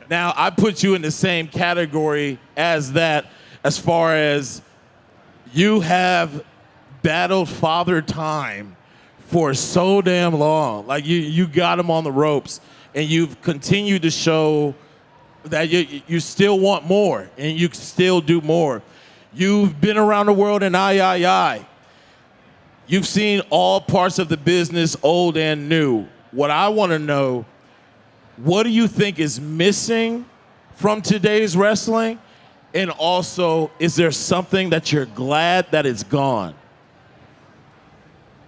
Now, I put you in the same category as that as far as you have battled Father Time for so damn long. Like, you got him on the ropes, and you've continued to show that you still want more, and you can still do more. You've been around the world in I. You've seen all parts of the business, old and new. What I want to know, what do you think is missing from today's wrestling? And also, is there something that you're glad that it's gone?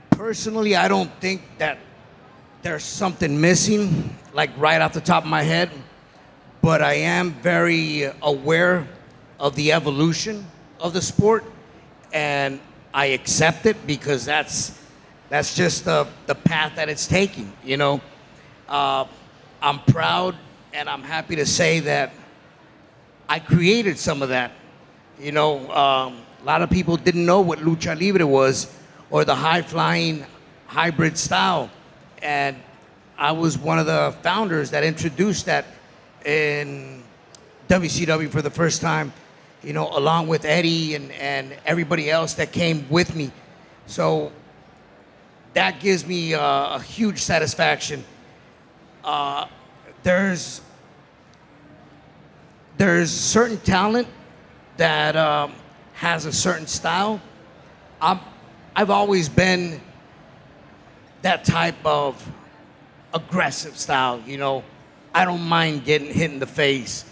Personally, I don't think that there's something missing, like right off the top of my head. But I am very aware of the evolution of the sport, and I accept it because that's just the path that it's taking, you know. I'm proud and I'm happy to say that I created some of that. You know, a lot of people didn't know what lucha libre was or the high-flying hybrid style. And I was one of the founders that introduced that in WCW for the first time, you know, along with Eddie and everybody else that came with me. So that gives me a huge satisfaction. There's certain talent that has a certain style. I've always been that type of aggressive style, you know. I don't mind getting hit in the face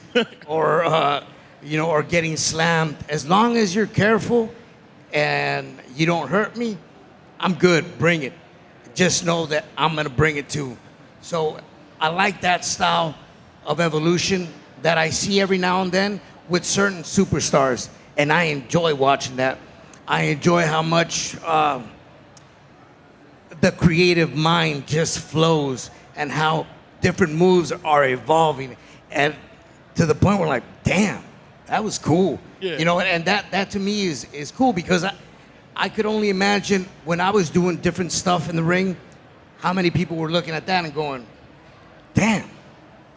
or you know, or getting slammed. As long as you're careful and you don't hurt me, I'm good. Bring it. Just know that I'm gonna bring it too. So I like that style of evolution that I see every now and then with certain superstars, and I enjoy watching that. I enjoy how much the creative mind just flows and how different moves are evolving, and to the point where like, damn, that was cool. Yeah. You know, and that to me is cool because I could only imagine when I was doing different stuff in the ring, how many people were looking at that and going, damn,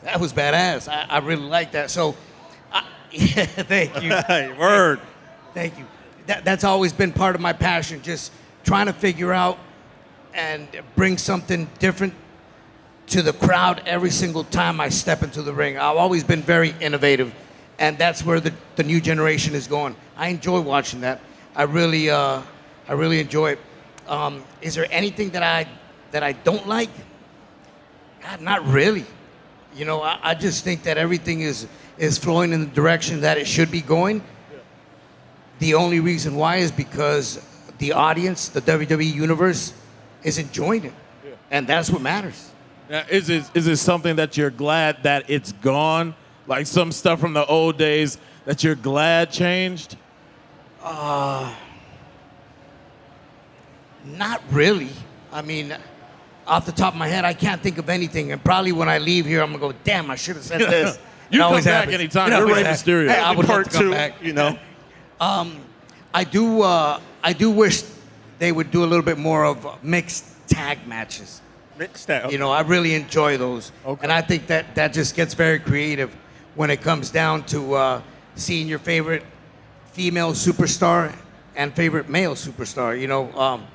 that was badass. I really like that. So, yeah, thank you. Word. Thank you. That's always been part of my passion, just trying to figure out and bring something different to the crowd every single time I step into the ring. I've always been very innovative, and that's where the new generation is going. I enjoy watching that. I really enjoy it. Is there anything that I don't like? God, not really. You know, I just think that everything is flowing in the direction that it should be going. Yeah. The only reason why is because the audience, the WWE universe, is enjoying it, yeah. And that's what matters. Now, is it something that you're glad that it's gone? Like some stuff from the old days that you're glad changed? Not really. I mean, off the top of my head, I can't think of anything. And probably when I leave here, I'm going to go, damn, I should have said this. You come back anytime. You're Rey Mysterio. Hey, I would love to come back. You know. I do wish they would do a little bit more of mixed tag matches. Mixed tag. Okay. You know, I really enjoy those. Okay. And I think that just gets very creative when it comes down to seeing your favorite female superstar and favorite male superstar. You know,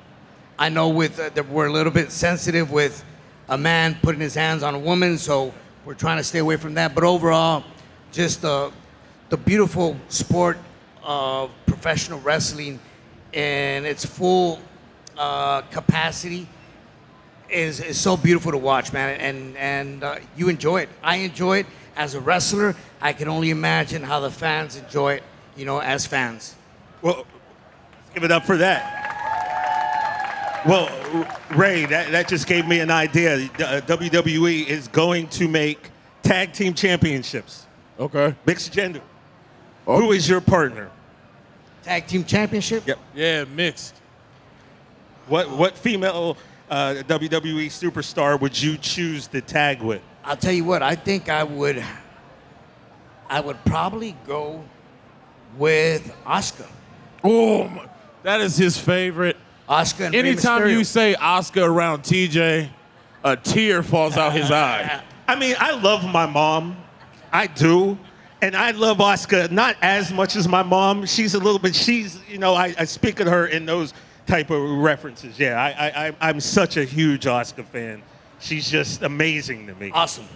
I know that we're a little bit sensitive with a man putting his hands on a woman, so we're trying to stay away from that. But overall, just the beautiful sport of professional wrestling and its full capacity is so beautiful to watch, man. And you enjoy it. I enjoy it as a wrestler. I can only imagine how the fans enjoy it, as fans. Well, let's give it up for that. Well, Ray, that just gave me an idea. WWE is going to make tag team championships. Okay. Mixed gender. Oh. Who is your partner? Tag team championship? Yep. Yeah, mixed. What female WWE superstar would you choose to tag with? I'll tell you what, I think I would probably go with Asuka. Oh, that is his favorite. Asuka and Rey Anytime Mysterio. you say Asuka around TJ, a tear falls out his eye. I mean, I love my mom. I do. And I love Asuka not as much as my mom. She's a little bit, I speak of her in those type of references. Yeah, I'm such a huge Asuka fan. She's just amazing to me. Awesome.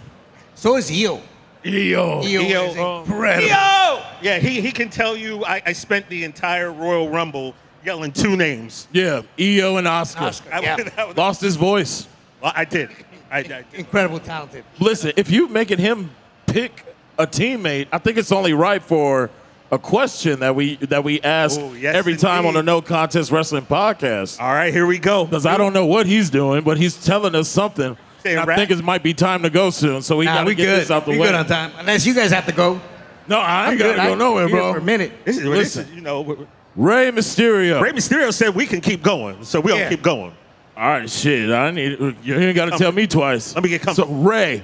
So is Io. Io. Io is incredible. Io! Yeah, he can tell you I spent the entire Royal Rumble yelling two names. Yeah, Io and Asuka. Yeah. Lost his voice. Well, I did. I did. Incredible talented. Listen, if you're making him pick a teammate, I think it's only right for a question that we ask every time on the No Contest Wrestling podcast. All right, here we go. Because I don't know what he's doing, but he's telling us something. I think it might be time to go soon, so we got to get this out the way. We're good on time, unless you guys have to go. No, I ain't got to go nowhere, bro. For a minute. This is, Rey Mysterio. Rey Mysterio said we can keep going, so we're going to keep going. All right, shit. You ain't got to tell me twice. Let me get comfortable. So, Ray,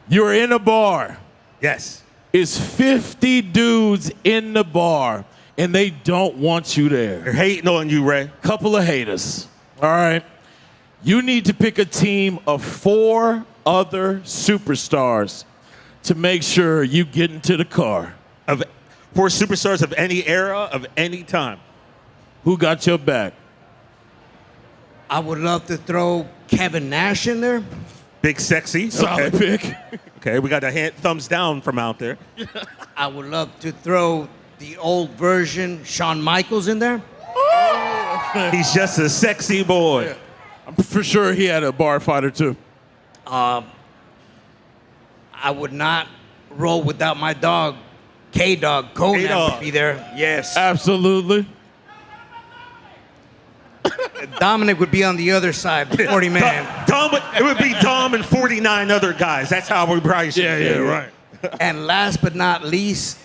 you're in a bar. Yes. It's 50 dudes in the bar, and they don't want you there. They're hating on you, Ray. Couple of haters. All right. You need to pick a team of 4 other superstars to make sure you get into the car. Of 4 superstars of any era, of any time. Who got your back? I would love to throw Kevin Nash in there. Big sexy. Solid pick. Okay, we got a thumbs down from out there. I would love to throw the old version Shawn Michaels in there. He's just a sexy boy. Yeah. I'm for sure he had a bar fighter too. I would not roll without my dog, K-Dog. Conan would be there. Yes. Absolutely. Dominic would be on the other side, 40 man. It would be Dom and 49 other guys. That's how we probably should. Yeah, right. And last but not least,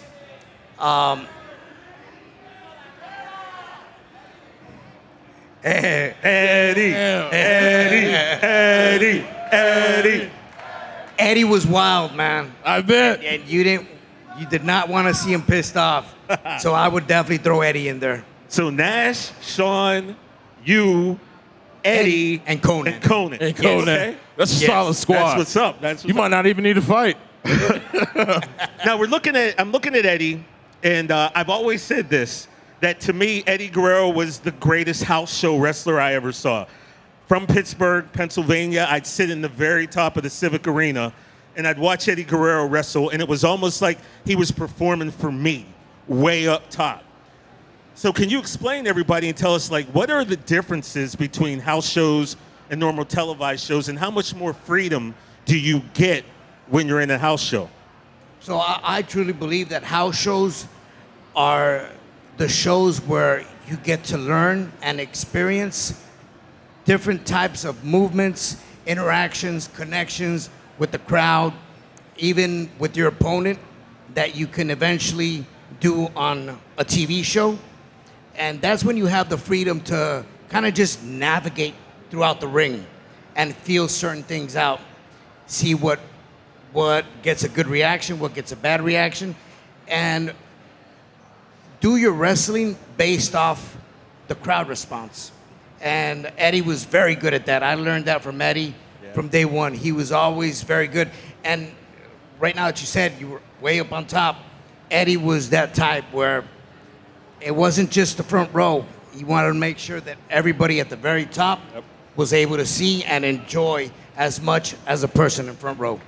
Eddie. Eddie was wild, man. I bet. And you did not want to see him pissed off. So I would definitely throw Eddie in there. So Nash, Shawn, you, Eddie, and Conan. And Conan. Okay. That's a solid squad. That's what's up. You might not even need to fight. Now I'm looking at Eddie, and I've always said this, that to me, Eddie Guerrero was the greatest house show wrestler I ever saw. From Pittsburgh, Pennsylvania, I'd sit in the very top of the Civic Arena, and I'd watch Eddie Guerrero wrestle, and it was almost like he was performing for me, way up top. So can you explain to everybody and tell us, what are the differences between house shows and normal televised shows, and how much more freedom do you get when you're in a house show? So I truly believe that house shows are the shows where you get to learn and experience different types of movements, interactions, connections with the crowd, even with your opponent, that you can eventually do on a TV show. And that's when you have the freedom to kind of just navigate throughout the ring and feel certain things out, see what gets a good reaction, what gets a bad reaction, and do your wrestling based off the crowd response. And Eddie was very good at that. I learned that from Eddie from day one. He was always very good. And right now that you said you were way up on top, Eddie was that type where it wasn't just the front row. He wanted to make sure that everybody at the very top was able to see and enjoy as much as a person in front row.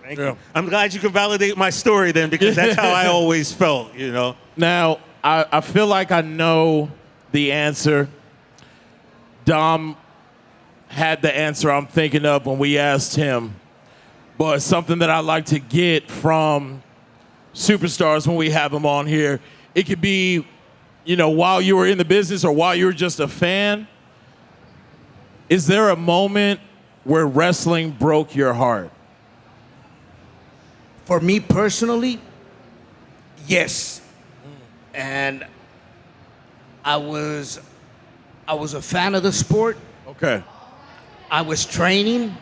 Thank you. I'm glad you can validate my story then, because that's how I always felt, you know. Now, I feel like I know the answer. Dom had the answer I'm thinking of when we asked him. But something that I like to get from superstars when we have them on here, it could be, you know, while you were in the business or while you were just a fan. Is there a moment where wrestling broke your heart? For me personally, yes. And I was a fan of the sport. Okay. I was training,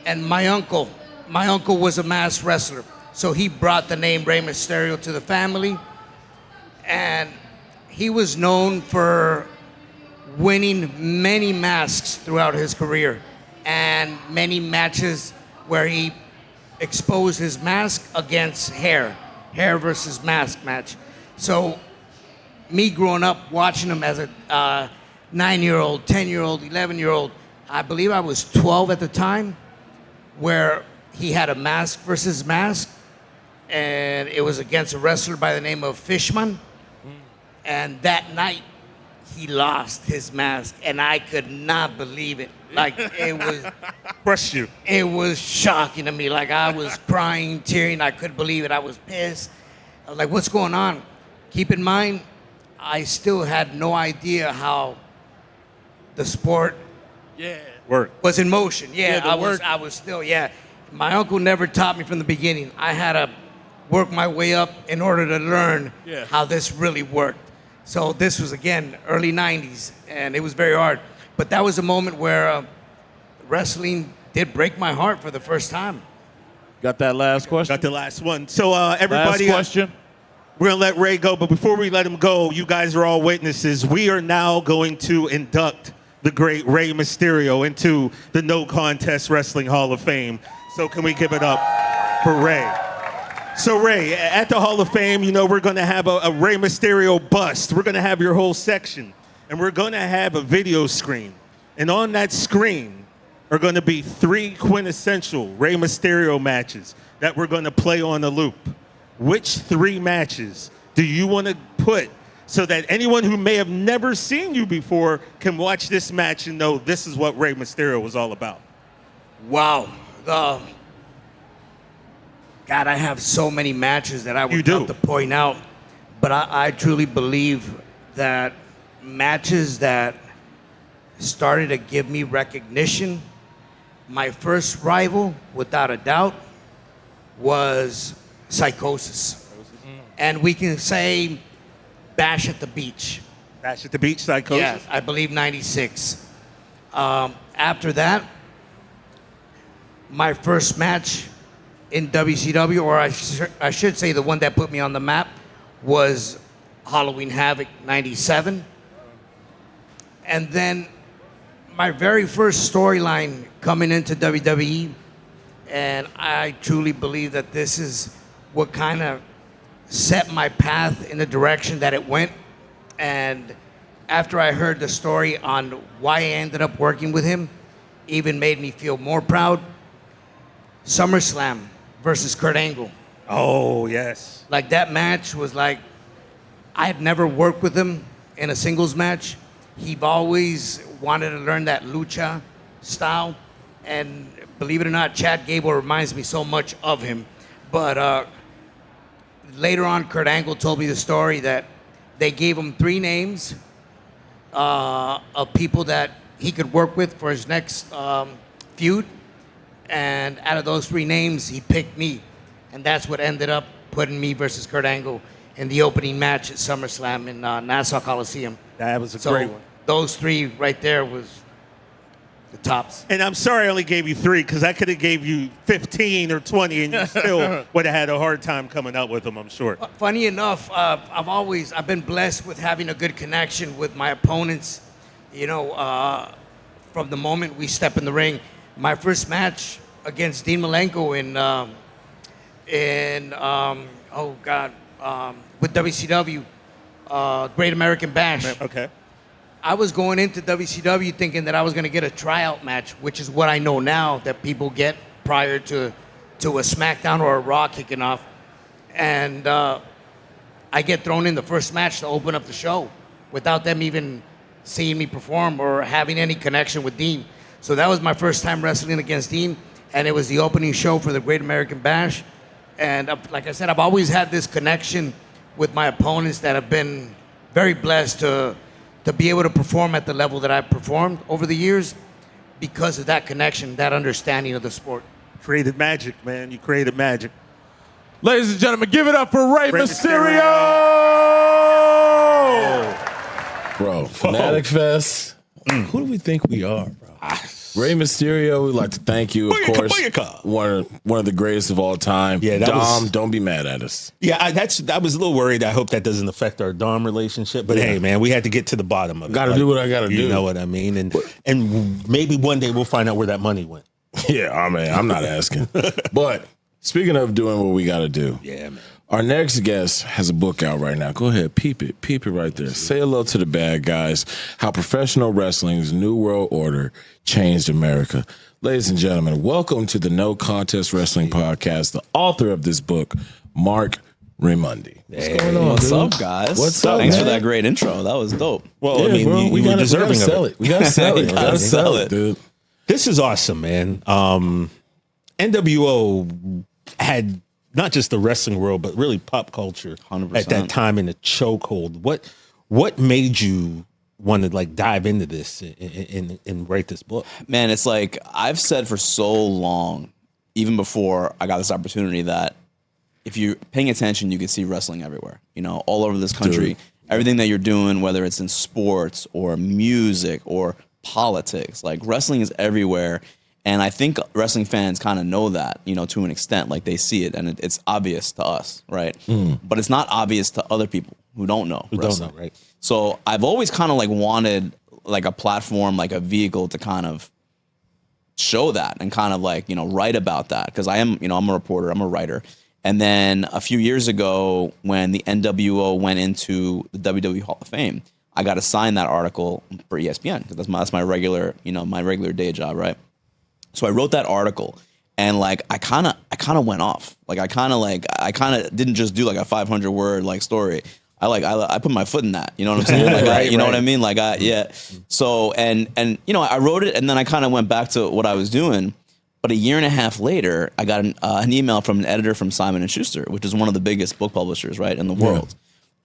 and my uncle was a masked wrestler. So he brought the name Rey Mysterio to the family. And he was known for winning many masks throughout his career and many matches where he exposed his mask against hair versus mask match. So me growing up watching him as a 9-year-old, 10-year-old, 11-year-old, I believe I was 12 at the time, where he had a mask versus mask, and it was against a wrestler by the name of Fishman. And that night, he lost his mask, and I could not believe it. Like, it was... Crushed you. It was shocking to me. Like, I was crying, tearing. I couldn't believe it. I was pissed. I was like, what's going on? Keep in mind, I still had no idea how the sport was in motion. I was still. My uncle never taught me from the beginning. I had to work my way up in order to learn how this really worked. So this was, again, early 90s, and it was very hard. But that was a moment where wrestling did break my heart for the first time. Got that last question? Got the last one. So everybody, last question. We're going to let Rey go, but before we let him go, you guys are all witnesses. We are now going to induct the great Rey Mysterio into the No Contest Wrestling Hall of Fame. So can we give it up for Rey? So Rey, at the Hall of Fame, you know, we're going to have a Rey Mysterio bust. We're going to have your whole section, and we're going to have a video screen. And on that screen are going to be 3 quintessential Rey Mysterio matches that we're going to play on the loop. Which 3 matches do you want to put so that anyone who may have never seen you before can watch this match and know this is what Rey Mysterio was all about? Wow. God, I have so many matches that I would love to point out. But I truly believe that matches that started to give me recognition, my first rival, without a doubt, was Psychosis. And we can say Bash at the Beach. Bash at the Beach, Psychosis? Yeah, I believe 96. After that, my first match in WCW, or I should say the one that put me on the map, was Halloween Havoc 97. And then my very first storyline coming into WWE, and I truly believe that this is what kind of set my path in the direction that it went. And after I heard the story on why I ended up working with him, even made me feel more proud. SummerSlam versus Kurt Angle. Oh, yes. Like, that match was like, I had never worked with him in a singles match. He always wanted to learn that lucha style. And believe it or not, Chad Gable reminds me so much of him. But later on, Kurt Angle told me the story that they gave him 3 names of people that he could work with for his next feud. And out of those 3 names, he picked me. And that's what ended up putting me versus Kurt Angle in the opening match at SummerSlam in Nassau Coliseum. That was a great one. Those 3 right there was the tops. And I'm sorry I only gave you 3, because I could have gave you 15 or 20 and you still would have had a hard time coming up with them, I'm sure. Funny enough, I've been blessed with having a good connection with my opponents. You know, from the moment we step in the ring. My first match against Dean Malenko with WCW, Great American Bash. Okay. I was going into WCW thinking that I was going to get a tryout match, which is what I know now that people get prior to to a SmackDown or a Raw kicking off, and I get thrown in the first match to open up the show without them even seeing me perform or having any connection with Dean. So that was my first time wrestling against Dean, and it was the opening show for the Great American Bash. And like I said, I've always had this connection with my opponents that have been very blessed to be able to perform at the level that I've performed over the years because of that connection, that understanding of the sport. Created magic, man. You created magic. Ladies and gentlemen, give it up for Rey Mysterio! Bro, Fanatics Fest. Who do we think we are, bro? Rey Mysterio, we'd like to thank you, of course. One of the greatest of all time. Yeah, Dom, don't be mad at us. Yeah, I was a little worried. I hope that doesn't affect our Dom relationship. But hey, man, we had to get to the bottom of it. Got to do what I got to do. You know what I mean? And maybe one day we'll find out where that money went. Yeah, I mean, I'm not asking. But speaking of doing what we got to do. Yeah, man. Our next guest has a book out right now. Go ahead, peep it right there. Say hello to the bad guys. How professional wrestling's new world order changed America. Ladies and gentlemen, welcome to the No Contest Wrestling Podcast. The author of this book, Marc Raimondi. What's going on? What's up, guys? What's up? Thanks man? For that great intro. That was dope. Well, yeah, I mean, bro, you were deserving of it. We gotta sell it. We gotta sell it, dude. This is awesome, man. NWO had not just the wrestling world, but really pop culture 100%. At that time in a chokehold. What made you want to like dive into this and write this book? Man, it's like I've said for so long, even before I got this opportunity, that if you're paying attention, you can see wrestling everywhere. You know, all over this country. Dude. Everything that you're doing, whether it's in sports or music or politics, like wrestling is everywhere. And I think wrestling fans kind of know that, you know, to an extent, like they see it and it's obvious to us, right? But it's not obvious to other people who don't know wrestling. Don't know, right? So I've always kind of like wanted like a platform, like a vehicle to kind of show that and kind of like, you know, write about that. Because I am, you know, I'm a reporter, I'm a writer. And then a few years ago when the NWO went into the WWE Hall of Fame, I got assigned that article for ESPN because that's my regular, you know, my regular day job, right? So I wrote that article and like I kind of went off. Like I kind of didn't just do like a 500 word like story. I put my foot in that. You know what I'm saying? Like you know what I mean? Like yeah. So and you know I wrote it and then I kind of went back to what I was doing. But a year and a half later, I got an email from an editor from Simon & Schuster, which is one of the biggest book publishers right in the world.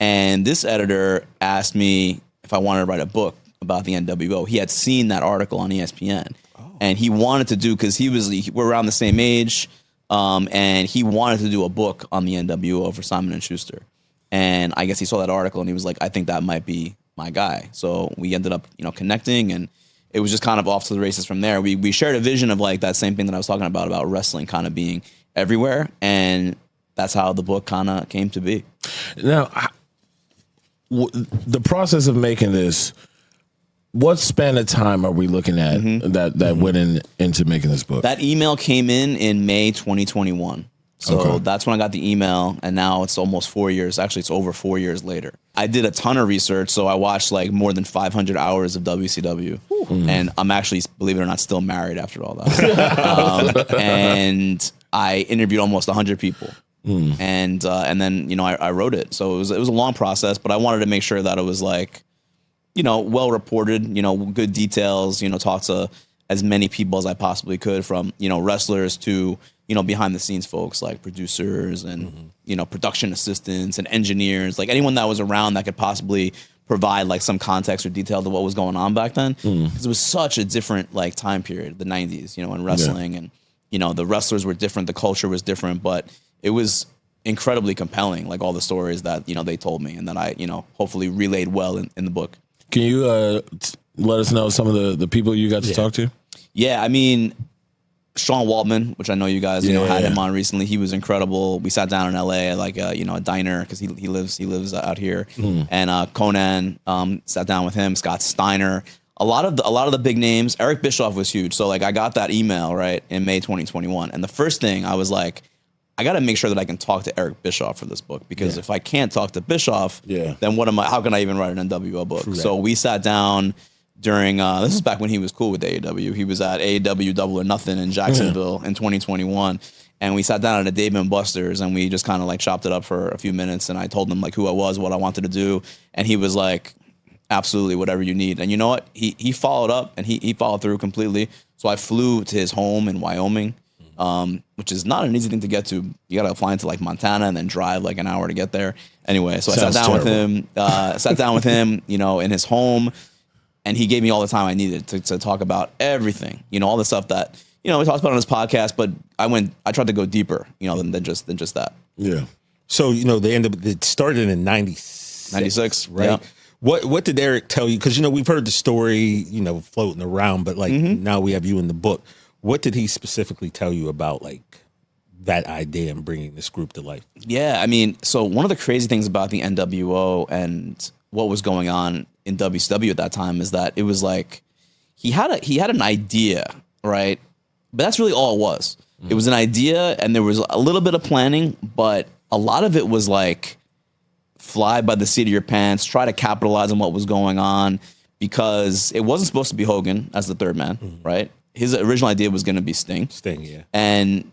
And this editor asked me if I wanted to write a book about the NWO. He had seen that article on ESPN. And he wanted to do, because we're around the same age, and he wanted to do a book on the NWO for Simon & Schuster. And I guess he saw that article and he was like, I think that might be my guy. So we ended up, you know, connecting and it was just kind of off to the races from there. We shared a vision of like that same thing that I was talking about wrestling kind of being everywhere. And that's how the book kind of came to be. Now, the process of making this, what span of time are we looking at that went into making this book? That email came in May 2021. So that's when I got the email, and now it's almost 4 years. Actually, it's over 4 years later. I did a ton of research, so I watched like more than 500 hours of WCW, and I'm actually, believe it or not, still married after all that. And I interviewed almost 100 people. And then, you know, I wrote it. So it was a long process, but I wanted to make sure that it was like, you know, well reported, you know, good details, you know, talk to as many people as I possibly could, from, you know, wrestlers to, you know, behind the scenes folks like producers and, you know, production assistants and engineers, like anyone that was around that could possibly provide like some context or detail to what was going on back then. Because it was such a different like time period, the 90s, you know, in wrestling. And, you know, the wrestlers were different, the culture was different, but it was incredibly compelling, like all the stories that, you know, they told me and that I, you know, hopefully relayed well in the book. Can you let us know some of the people you got to talk to? Yeah, I mean, Sean Waltman, which I know you guys, you know, had him on recently. He was incredible. We sat down in LA at like you know, a diner because he lives out here. And Conan sat down with him. Scott Steiner. A lot of the big names. Eric Bischoff was huge. So like I got that email right in May 2021, and the first thing I was like, I got to make sure that I can talk to Eric Bischoff for this book, because if I can't talk to Bischoff, then how can I even write an NWO book? So we sat down, during this is back when he was cool with AEW. He was at AEW Double or Nothing in Jacksonville in 2021. And we sat down at a Dave & Buster's and we just kind of like chopped it up for a few minutes. And I told him like who I was, what I wanted to do. And he was like, absolutely, whatever you need. And you know what? He followed up and he followed through completely. So I flew to his home in Wyoming, which is not an easy thing to get to. You got to fly into like Montana and then drive like an hour to get there. Anyway, so I sat down with him, you know, in his home. And he gave me all the time I needed to talk about everything, you know, all the stuff that, you know, we talked about on his podcast, but I tried to go deeper, you know, than just that. Yeah. So, you know, it started in 96, right? Yeah. What did Eric tell you? Because, you know, we've heard the story, you know, floating around, but like now we have you in the book. What did he specifically tell you about like that idea and bringing this group to life? Yeah, I mean, so one of the crazy things about the NWO and what was going on in WCW at that time is that it was like he had an idea, right? But that's really all it was. It was an idea, and there was a little bit of planning, but a lot of it was like fly by the seat of your pants, try to capitalize on what was going on, because it wasn't supposed to be Hogan as the third man, right? His original idea was going to be Sting. Yeah. And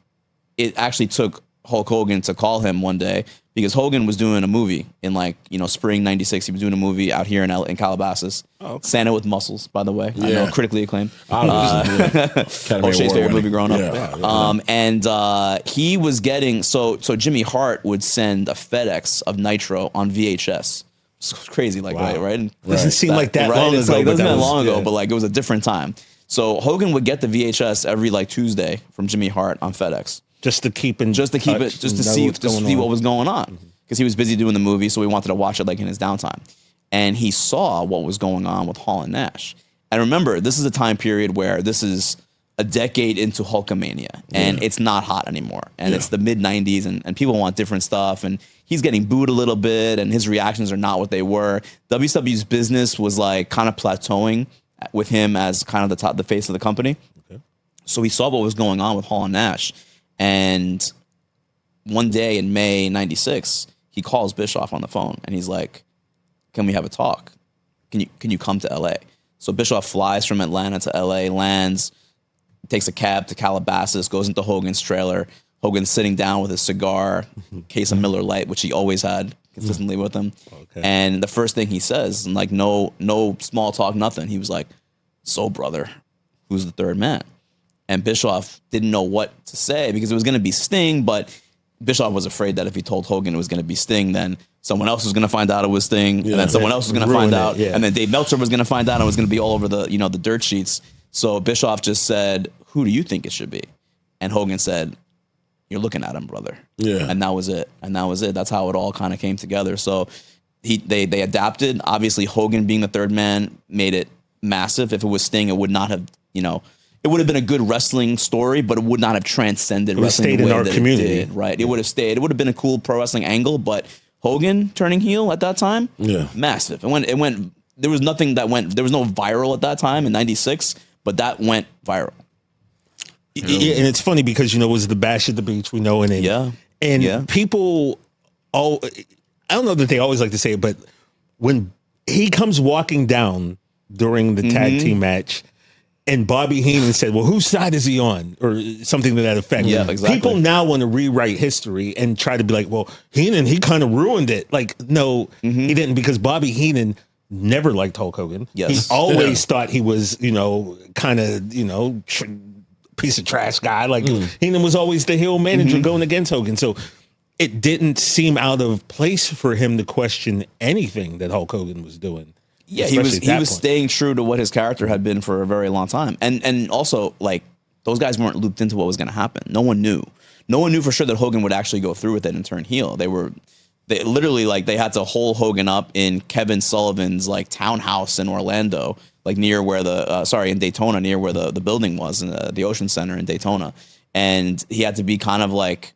it actually took Hulk Hogan to call him one day because Hogan was doing a movie in like, you know, spring 96. He was doing a movie out here in Calabasas. Oh, okay. Santa with Muscles, by the way. Yeah. I know, critically acclaimed. Shay's favorite movie growing up. Yeah. And he was getting, so Jimmy Hart would send a FedEx of Nitro on VHS. It's crazy, like, right? Doesn't seem like that long ago. Like, doesn't that long ago, but like it was a different time. So Hogan would get the VHS every like Tuesday from Jimmy Hart on FedEx. Just to see what was going on, because he was busy doing the movie, so we wanted to watch it like in his downtime. And he saw what was going on with Hall and Nash. And remember, this is a time period where this is a decade into Hulkamania, and it's not hot anymore. And it's the mid '90s, and people want different stuff. And he's getting booed a little bit, and his reactions are not what they were. WCW's business was like kind of plateauing with him as kind of the face of the company. Okay. So he saw what was going on with Hall and Nash. And one day in May 96, he calls Bischoff on the phone and he's like, can we have a talk? Can you come to LA? So Bischoff flies from Atlanta to LA, lands, takes a cab to Calabasas, goes into Hogan's trailer. Hogan's sitting down with a cigar, case of Miller Lite, which he always had consistently with him. Okay. And the first thing he says, like no small talk, nothing. He was like, so brother, who's the third man? And Bischoff didn't know what to say because it was going to be Sting, but Bischoff was afraid that if he told Hogan it was going to be Sting, then someone else was going to find out it was Sting, and then someone else was going to find out, and then Dave Meltzer was going to find out, and it was going to be all over the the dirt sheets. So Bischoff just said, "Who do you think it should be?" And Hogan said, "You're looking at him, brother." Yeah, and that was it. That's how it all kind of came together. So they adapted. Obviously, Hogan being the third man made it massive. If it was Sting, it would not have It would have been a good wrestling story, but it would not have transcended wrestling. Stayed in our community, right? It would have stayed. It would have been a cool pro wrestling angle, but Hogan turning heel at that time, massive. It went. There was nothing that went. There was no viral at that time in '96, but that went viral. Yeah, and it's funny because it was the Bash at the Beach, we know, and people. I don't know that they always like to say it, but when he comes walking down during the tag team match. And Bobby Heenan said, well, whose side is he on? Or something to that effect. Yeah, exactly. People now want to rewrite history and try to be like, well, Heenan, he kind of ruined it. Like, no, he didn't, because Bobby Heenan never liked Hulk Hogan. Yes. He always thought he was, kind of, piece of trash guy. Like, Heenan was always the heel manager going against Hogan. So it didn't seem out of place for him to question anything that Hulk Hogan was doing. Yeah, he was staying true to what his character had been for a very long time. And also, like, those guys weren't looped into what was going to happen. No one knew. No one knew for sure that Hogan would actually go through with it and turn heel. They literally, like, they had to hole Hogan up in Kevin Sullivan's, like, townhouse in Orlando, like, near where in Daytona, near where the building was, in the Ocean Center in Daytona. And he had to be kind of like,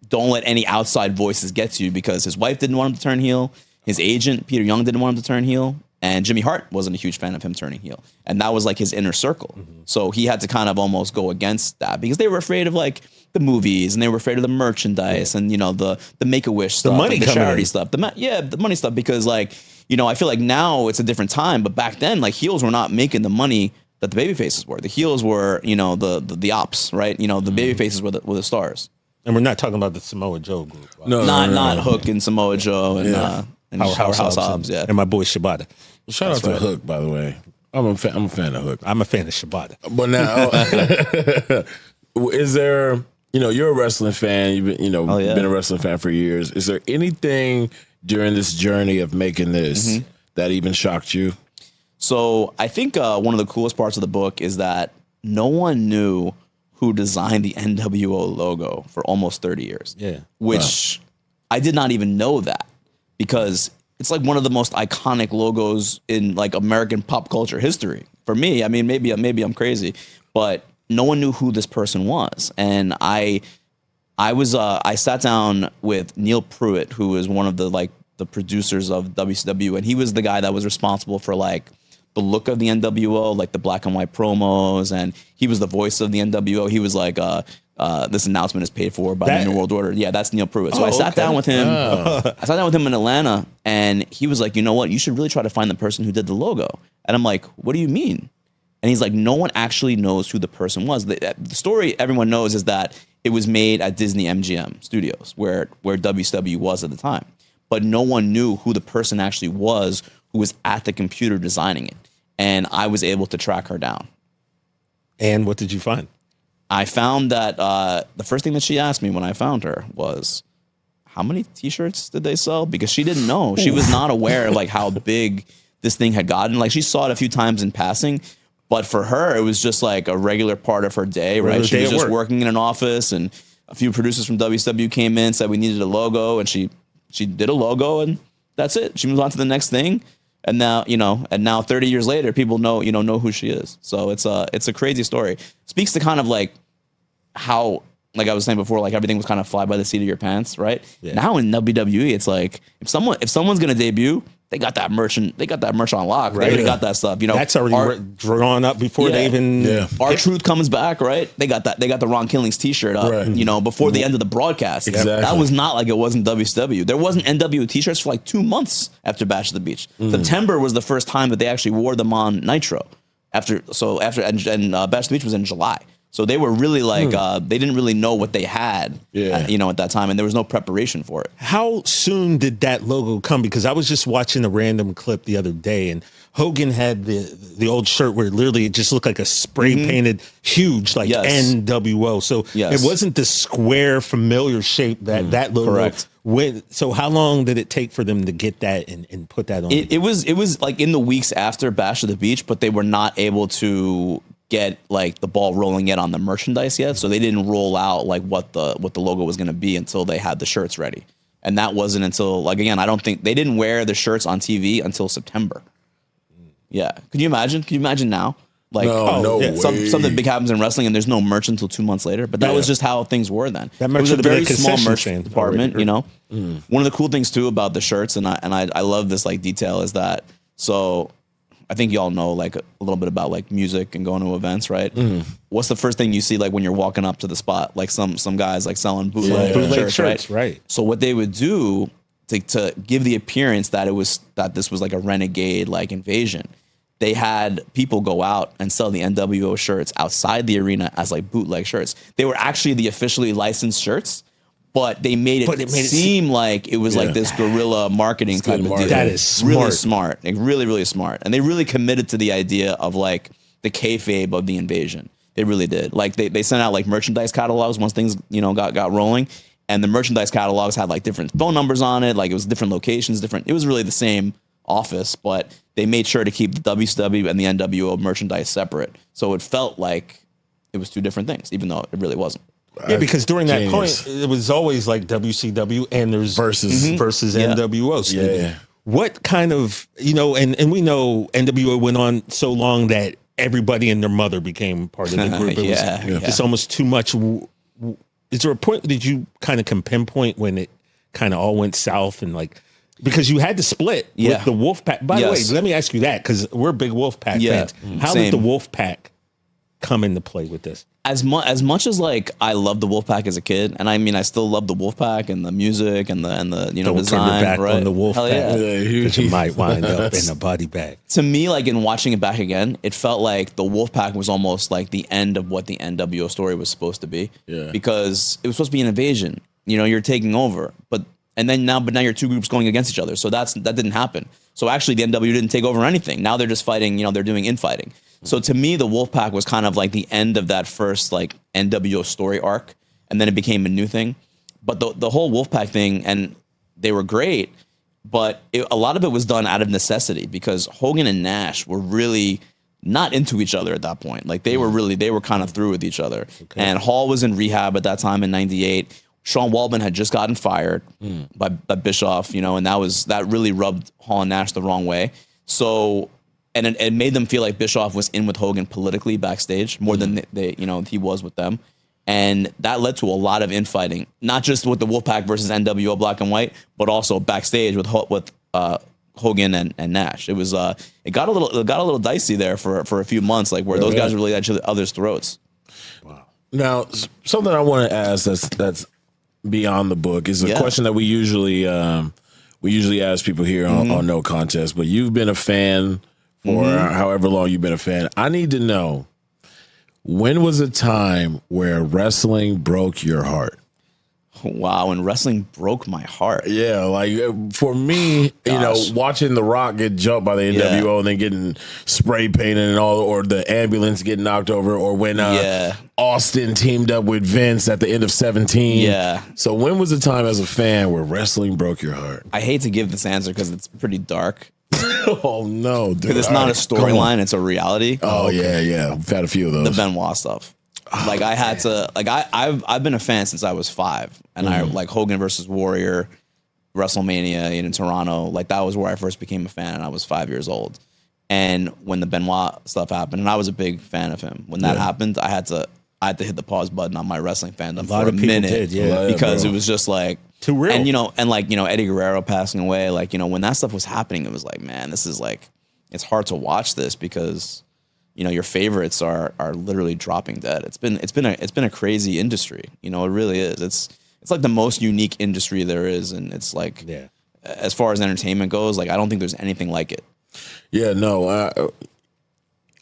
don't let any outside voices get to you, because his wife didn't want him to turn heel. His agent, Peter Young, didn't want him to turn heel. And Jimmy Hart wasn't a huge fan of him turning heel. And that was like his inner circle. So he had to kind of almost go against that, because they were afraid of like the movies, and they were afraid of the merchandise and, the Make-A-Wish stuff, the money, the charity stuff, the money stuff, because like, I feel like now it's a different time, but back then, like heels were not making the money that the baby faces were. The heels were, the ops, right? The baby faces were the stars. And we're not talking about the Samoa Joe group. Right? Not Hook and Samoa Joe and Powerhouse Hobbs, and my boy Shibata. Shout out to Hook, by the way. I'm a fan of Hook. I'm a fan of Shibata. But now, is there? You're a wrestling fan. You've been, been a wrestling fan for years. Is there anything during this journey of making this that even shocked you? So I think one of the coolest parts of the book is that no one knew who designed the NWO logo for almost 30 years. Yeah. Which I did not even know that, because it's like one of the most iconic logos in like American pop culture history. For me, I mean, maybe I'm crazy, but no one knew who this person was. And I sat down with Neil Pruitt, who is one of the producers of WCW, and he was the guy that was responsible for like the look of the NWO, like the black and white promos, and he was the voice of the NWO. He was like, this announcement is paid for by the New World Order. Yeah, that's Neil Pruitt. So I sat down with him. I sat down with him in Atlanta, and he was like, you know what? You should really try to find the person who did the logo. And I'm like, what do you mean? And he's like, no one actually knows who the person was. The story everyone knows is that it was made at Disney MGM Studios, where WCW was at the time. But no one knew who the person actually was who was at the computer designing it. And I was able to track her down. And what did you find? I found that the first thing that she asked me when I found her was, how many T-shirts did they sell? Because she didn't know. She was not aware like how big this thing had gotten. Like, she saw it a few times in passing, but for her, it was just like a regular part of her day, right? She was just working in an office, and a few producers from WCW came in, said we needed a logo, and she did a logo, and that's it. She moved on to the next thing. And now, 30 years later, people know who she is. So it's a crazy story. Speaks to kind of like how, like I was saying before, like everything was kind of fly by the seat of your pants, right? Yeah. Now in WWE, it's like if someone's gonna debut, they got that merch on lock. Right. They already got that stuff. That's already drawn up before they even. Yeah. R-Truth comes back, right? They got the Ron Killings T-shirt up, before the end of the broadcast. Exactly. That was not like it wasn't WCW. There wasn't NWO T-shirts for like 2 months after Bash at the Beach. September was the first time that they actually wore them on Nitro. Bash at the Beach was in July. So they were really like, they didn't really know what they had, at that time, and there was no preparation for it. How soon did that logo come? Because I was just watching a random clip the other day, and Hogan had the old shirt where literally it just looked like a spray painted huge, like NWO. So it wasn't the square familiar shape that logo went. So how long did it take for them to get that and put that on? It was like in the weeks after Bash at the Beach, but they were not able to get like the ball rolling yet on the merchandise yet, so they didn't roll out like what the logo was going to be until they had the shirts ready. And that wasn't until, like, again, I don't think they didn't wear the shirts on TV until September. Yeah, can you imagine now? Like, something big happens in wrestling and there's no merch until 2 months later. But that was just how things were then. That merch was a very small merch department. One of the cool things too about the shirts, and I love this like detail, is that I think y'all know like a little bit about like music and going to events, right? What's the first thing you see like when you're walking up to the spot? Like some guys like selling bootleg shirts, right? So what they would do to give the appearance that this was like a renegade like invasion, they had people go out and sell the NWO shirts outside the arena as like bootleg shirts. They were actually the officially licensed shirts, but they made it seem like it was like this guerrilla marketing type of deal. That is smart. Really smart. Like really, really smart. And they really committed to the idea of like the kayfabe of the invasion. They really did. Like they sent out like merchandise catalogs once things, got rolling. And the merchandise catalogs had like different phone numbers on it. Like it was different locations, it was really the same office, but they made sure to keep the WCW and the NWO merchandise separate. So it felt like it was two different things, even though it really wasn't. Yeah, because during that point, it was always like WCW and there's versus NWO. So what kind of, and we know NWO went on so long that everybody and their mother became part of the group. It was just almost too much. Is there a point, did you kind of can pinpoint when it kind of all went south and like, because you had to split with the Wolfpack. By the way, let me ask you that, because we're big Wolfpack fans. How did the Wolfpack come into play with this? As much as like I loved the Wolfpack as a kid, and I mean I still love the Wolfpack and the music and the Don't design. turn your back right? on the Wolfpack, because you might wind up in a body bag. To me, like in watching it back again, it felt like the Wolfpack was almost like the end of what the NWO story was supposed to be. Yeah. Because it was supposed to be an invasion. You're taking over, but now you're two groups going against each other. So that didn't happen. So actually, the NWO didn't take over anything. Now they're just fighting. They're doing infighting. So to me, the Wolfpack was kind of like the end of that first like NWO story arc, and then it became a new thing. But the whole Wolfpack thing, and they were great, but a lot of it was done out of necessity because Hogan and Nash were really not into each other at that point. Like they were kind of through with each other. Okay. And Hall was in rehab at that time in '98. Sean Waltman had just gotten fired by Bischoff, and that really rubbed Hall and Nash the wrong way. So. And it made them feel like Bischoff was in with Hogan politically backstage more than he was with them. And that led to a lot of infighting, not just with the Wolfpack versus NWO Black and White, but also backstage with Hogan and Nash. It was it got a little dicey there for a few months, like where those guys were really at each other's throats. Wow. Now, something I want to ask that's beyond the book is a question that we usually ask people here on No Contest. But you've been a fan for however long you've been a fan. I need to know, when was a time where wrestling broke your heart? Wow, and wrestling broke my heart. Yeah, like for me, watching The Rock get jumped by the NWO and then getting spray painted and all, or the ambulance getting knocked over, or when Austin teamed up with Vince at the end of 17. Yeah. So when was the time as a fan where wrestling broke your heart? I hate to give this answer because it's pretty dark. Oh no, dude! Because it's not a storyline; it's a reality. Oh yeah. We've had a few of those. The Benoit stuff. Like I had to, like I've been a fan since I was 5, and I like Hogan versus Warrior, WrestleMania in Toronto. Like that was where I first became a fan, and I was 5 years old. And when the Benoit stuff happened, and I was a big fan of him. When that happened, I had to hit the pause button on my wrestling fandom for a minute, because it was just like too real. And Eddie Guerrero passing away, like when that stuff was happening, it was like, man, this is like, it's hard to watch this because your favorites are literally dropping dead. It's been a crazy industry. It really is. It's like the most unique industry there is, and it's like as far as entertainment goes, like I don't think there's anything like it. Yeah, no.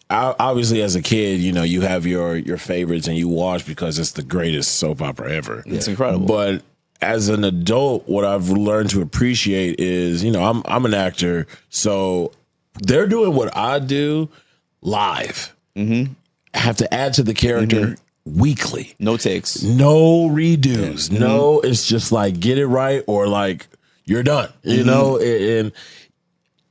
Obviously, as a kid, you have your favorites and you watch because it's the greatest soap opera ever. It's incredible. But as an adult, what I've learned to appreciate is, I'm an actor, so they're doing what I do live. I have to add to the character weekly. No takes. No redos. No, it's just like get it right or like you're done. And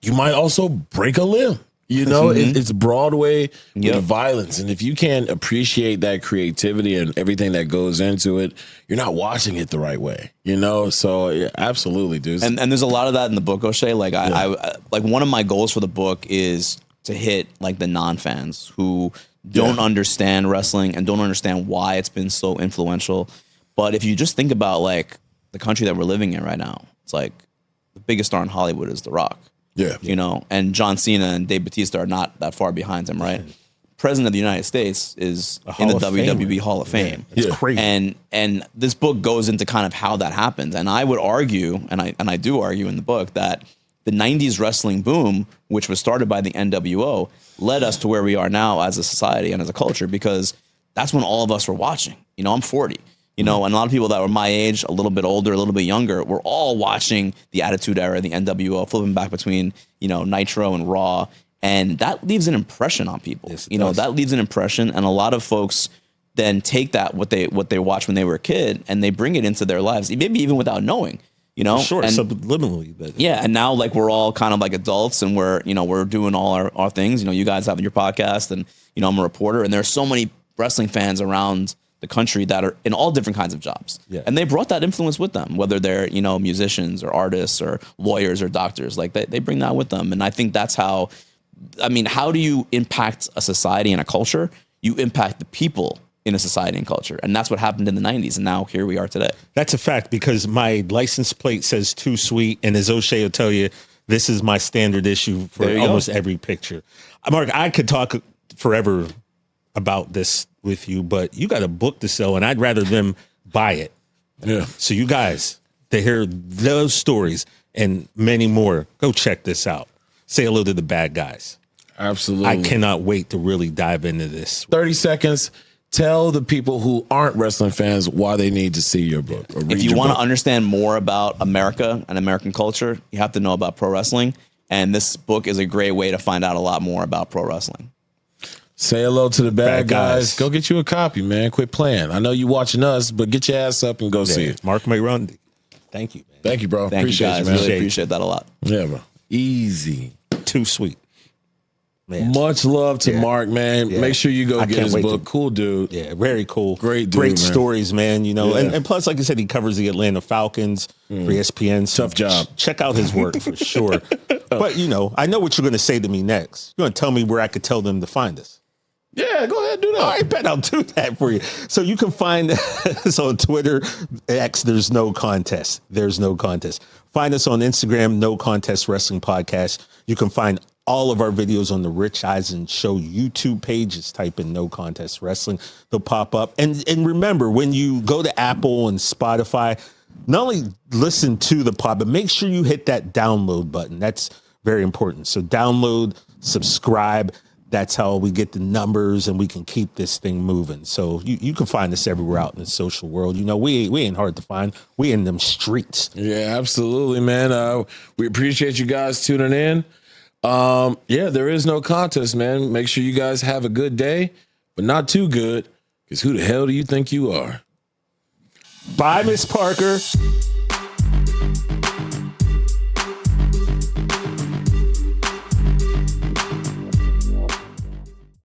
you might also break a limb. It's Broadway with violence. And if you can't appreciate that creativity and everything that goes into it, you're not watching it the right way. So yeah, absolutely, dude. And there's a lot of that in the book, O'Shea. Like I like one of my goals for the book is to hit like the non-fans who don't understand wrestling and don't understand why it's been so influential. But if you just think about like the country that we're living in right now, it's like the biggest star in Hollywood is The Rock. Yeah. And John Cena and Dave Bautista are not that far behind him, right? President of the United States is in the WWE Hall of Fame. It's crazy. And this book goes into kind of how that happened. And I would argue, and I do argue in the book, that the 90s wrestling boom, which was started by the NWO, led us to where we are now as a society and as a culture, because that's when all of us were watching. I'm 40. And a lot of people that were my age, a little bit older, a little bit younger, were all watching the Attitude Era, the NWO, flipping back between, Nitro and Raw. And that leaves an impression on people. Yes, that leaves an impression. And a lot of folks then take that, what they watched when they were a kid, and they bring it into their lives, maybe even without knowing. Sure, and, subliminally. But. Yeah, and now like we're all kind of like adults, and we're doing all our things. You guys have your podcast, and I'm a reporter, and there's so many wrestling fans around the country that are in all different kinds of jobs. Yeah. And they brought that influence with them, whether they're, musicians or artists or lawyers or doctors, like they bring that with them. And I think that's how do you impact a society and a culture? You impact the people in a society and culture. And that's what happened in the 90s. And now here we are today. That's a fact, because my license plate says Too Sweet. And as O'Shea will tell you, this is my standard issue for almost every picture. Mark, I could talk forever about this with you, but you got a book to sell, and I'd rather them buy it. Yeah. So you guys, to hear those stories and many more, go check this out. Say hello to the bad guys. Absolutely. I cannot wait to really dive into this. 30 seconds. Tell the people who aren't wrestling fans why they need to see your book. Or read If you your want to book. understand more about America and American culture, you have to know about pro wrestling. And this book is a great way to find out a lot more about pro wrestling. Say hello to the bad guys. guys. Go get you a copy, man. Quit playing. I know you watching us, but get your ass up and go see it. Marc Raimondi. Thank you, man. Thank you, bro. Thank Appreciate you guys. man. Really appreciate that a lot. Yeah, bro. Easy. Too sweet. Man. Much love to Mark, man. Yeah. Make sure you go I get can't his wait book. to- Cool dude. Yeah, very cool. Great dude, Great man. stories, man. You know, Yeah. and plus, like I said, he covers the Atlanta Falcons for ESPN. So Tough job. Check out his work for sure. But, you know, I know what you're going to say to me next. You're going to tell me where I could tell them to find us. Yeah, go ahead, do that. I bet I'll do that for you. So you can find us on Twitter, X, There's No Contest. There's No Contest. Find us on Instagram, No Contest Wrestling Podcast. You can find all of our videos on the Rich Eisen Show YouTube page. Just type in No Contest Wrestling. They'll pop up. And remember, when you go to Apple and Spotify, not only listen to the pod, but make sure you hit that download button. That's very important. So download, subscribe. That's how we get the numbers and we can keep this thing moving. So you can find us everywhere out in the social world. You know, we ain't hard to find. We in them streets. Yeah, absolutely, man. We appreciate you guys tuning in. Yeah, there is no contest, man. Make sure you guys have a good day, but not too good, because who the hell do you think you are? Bye, Miss Parker.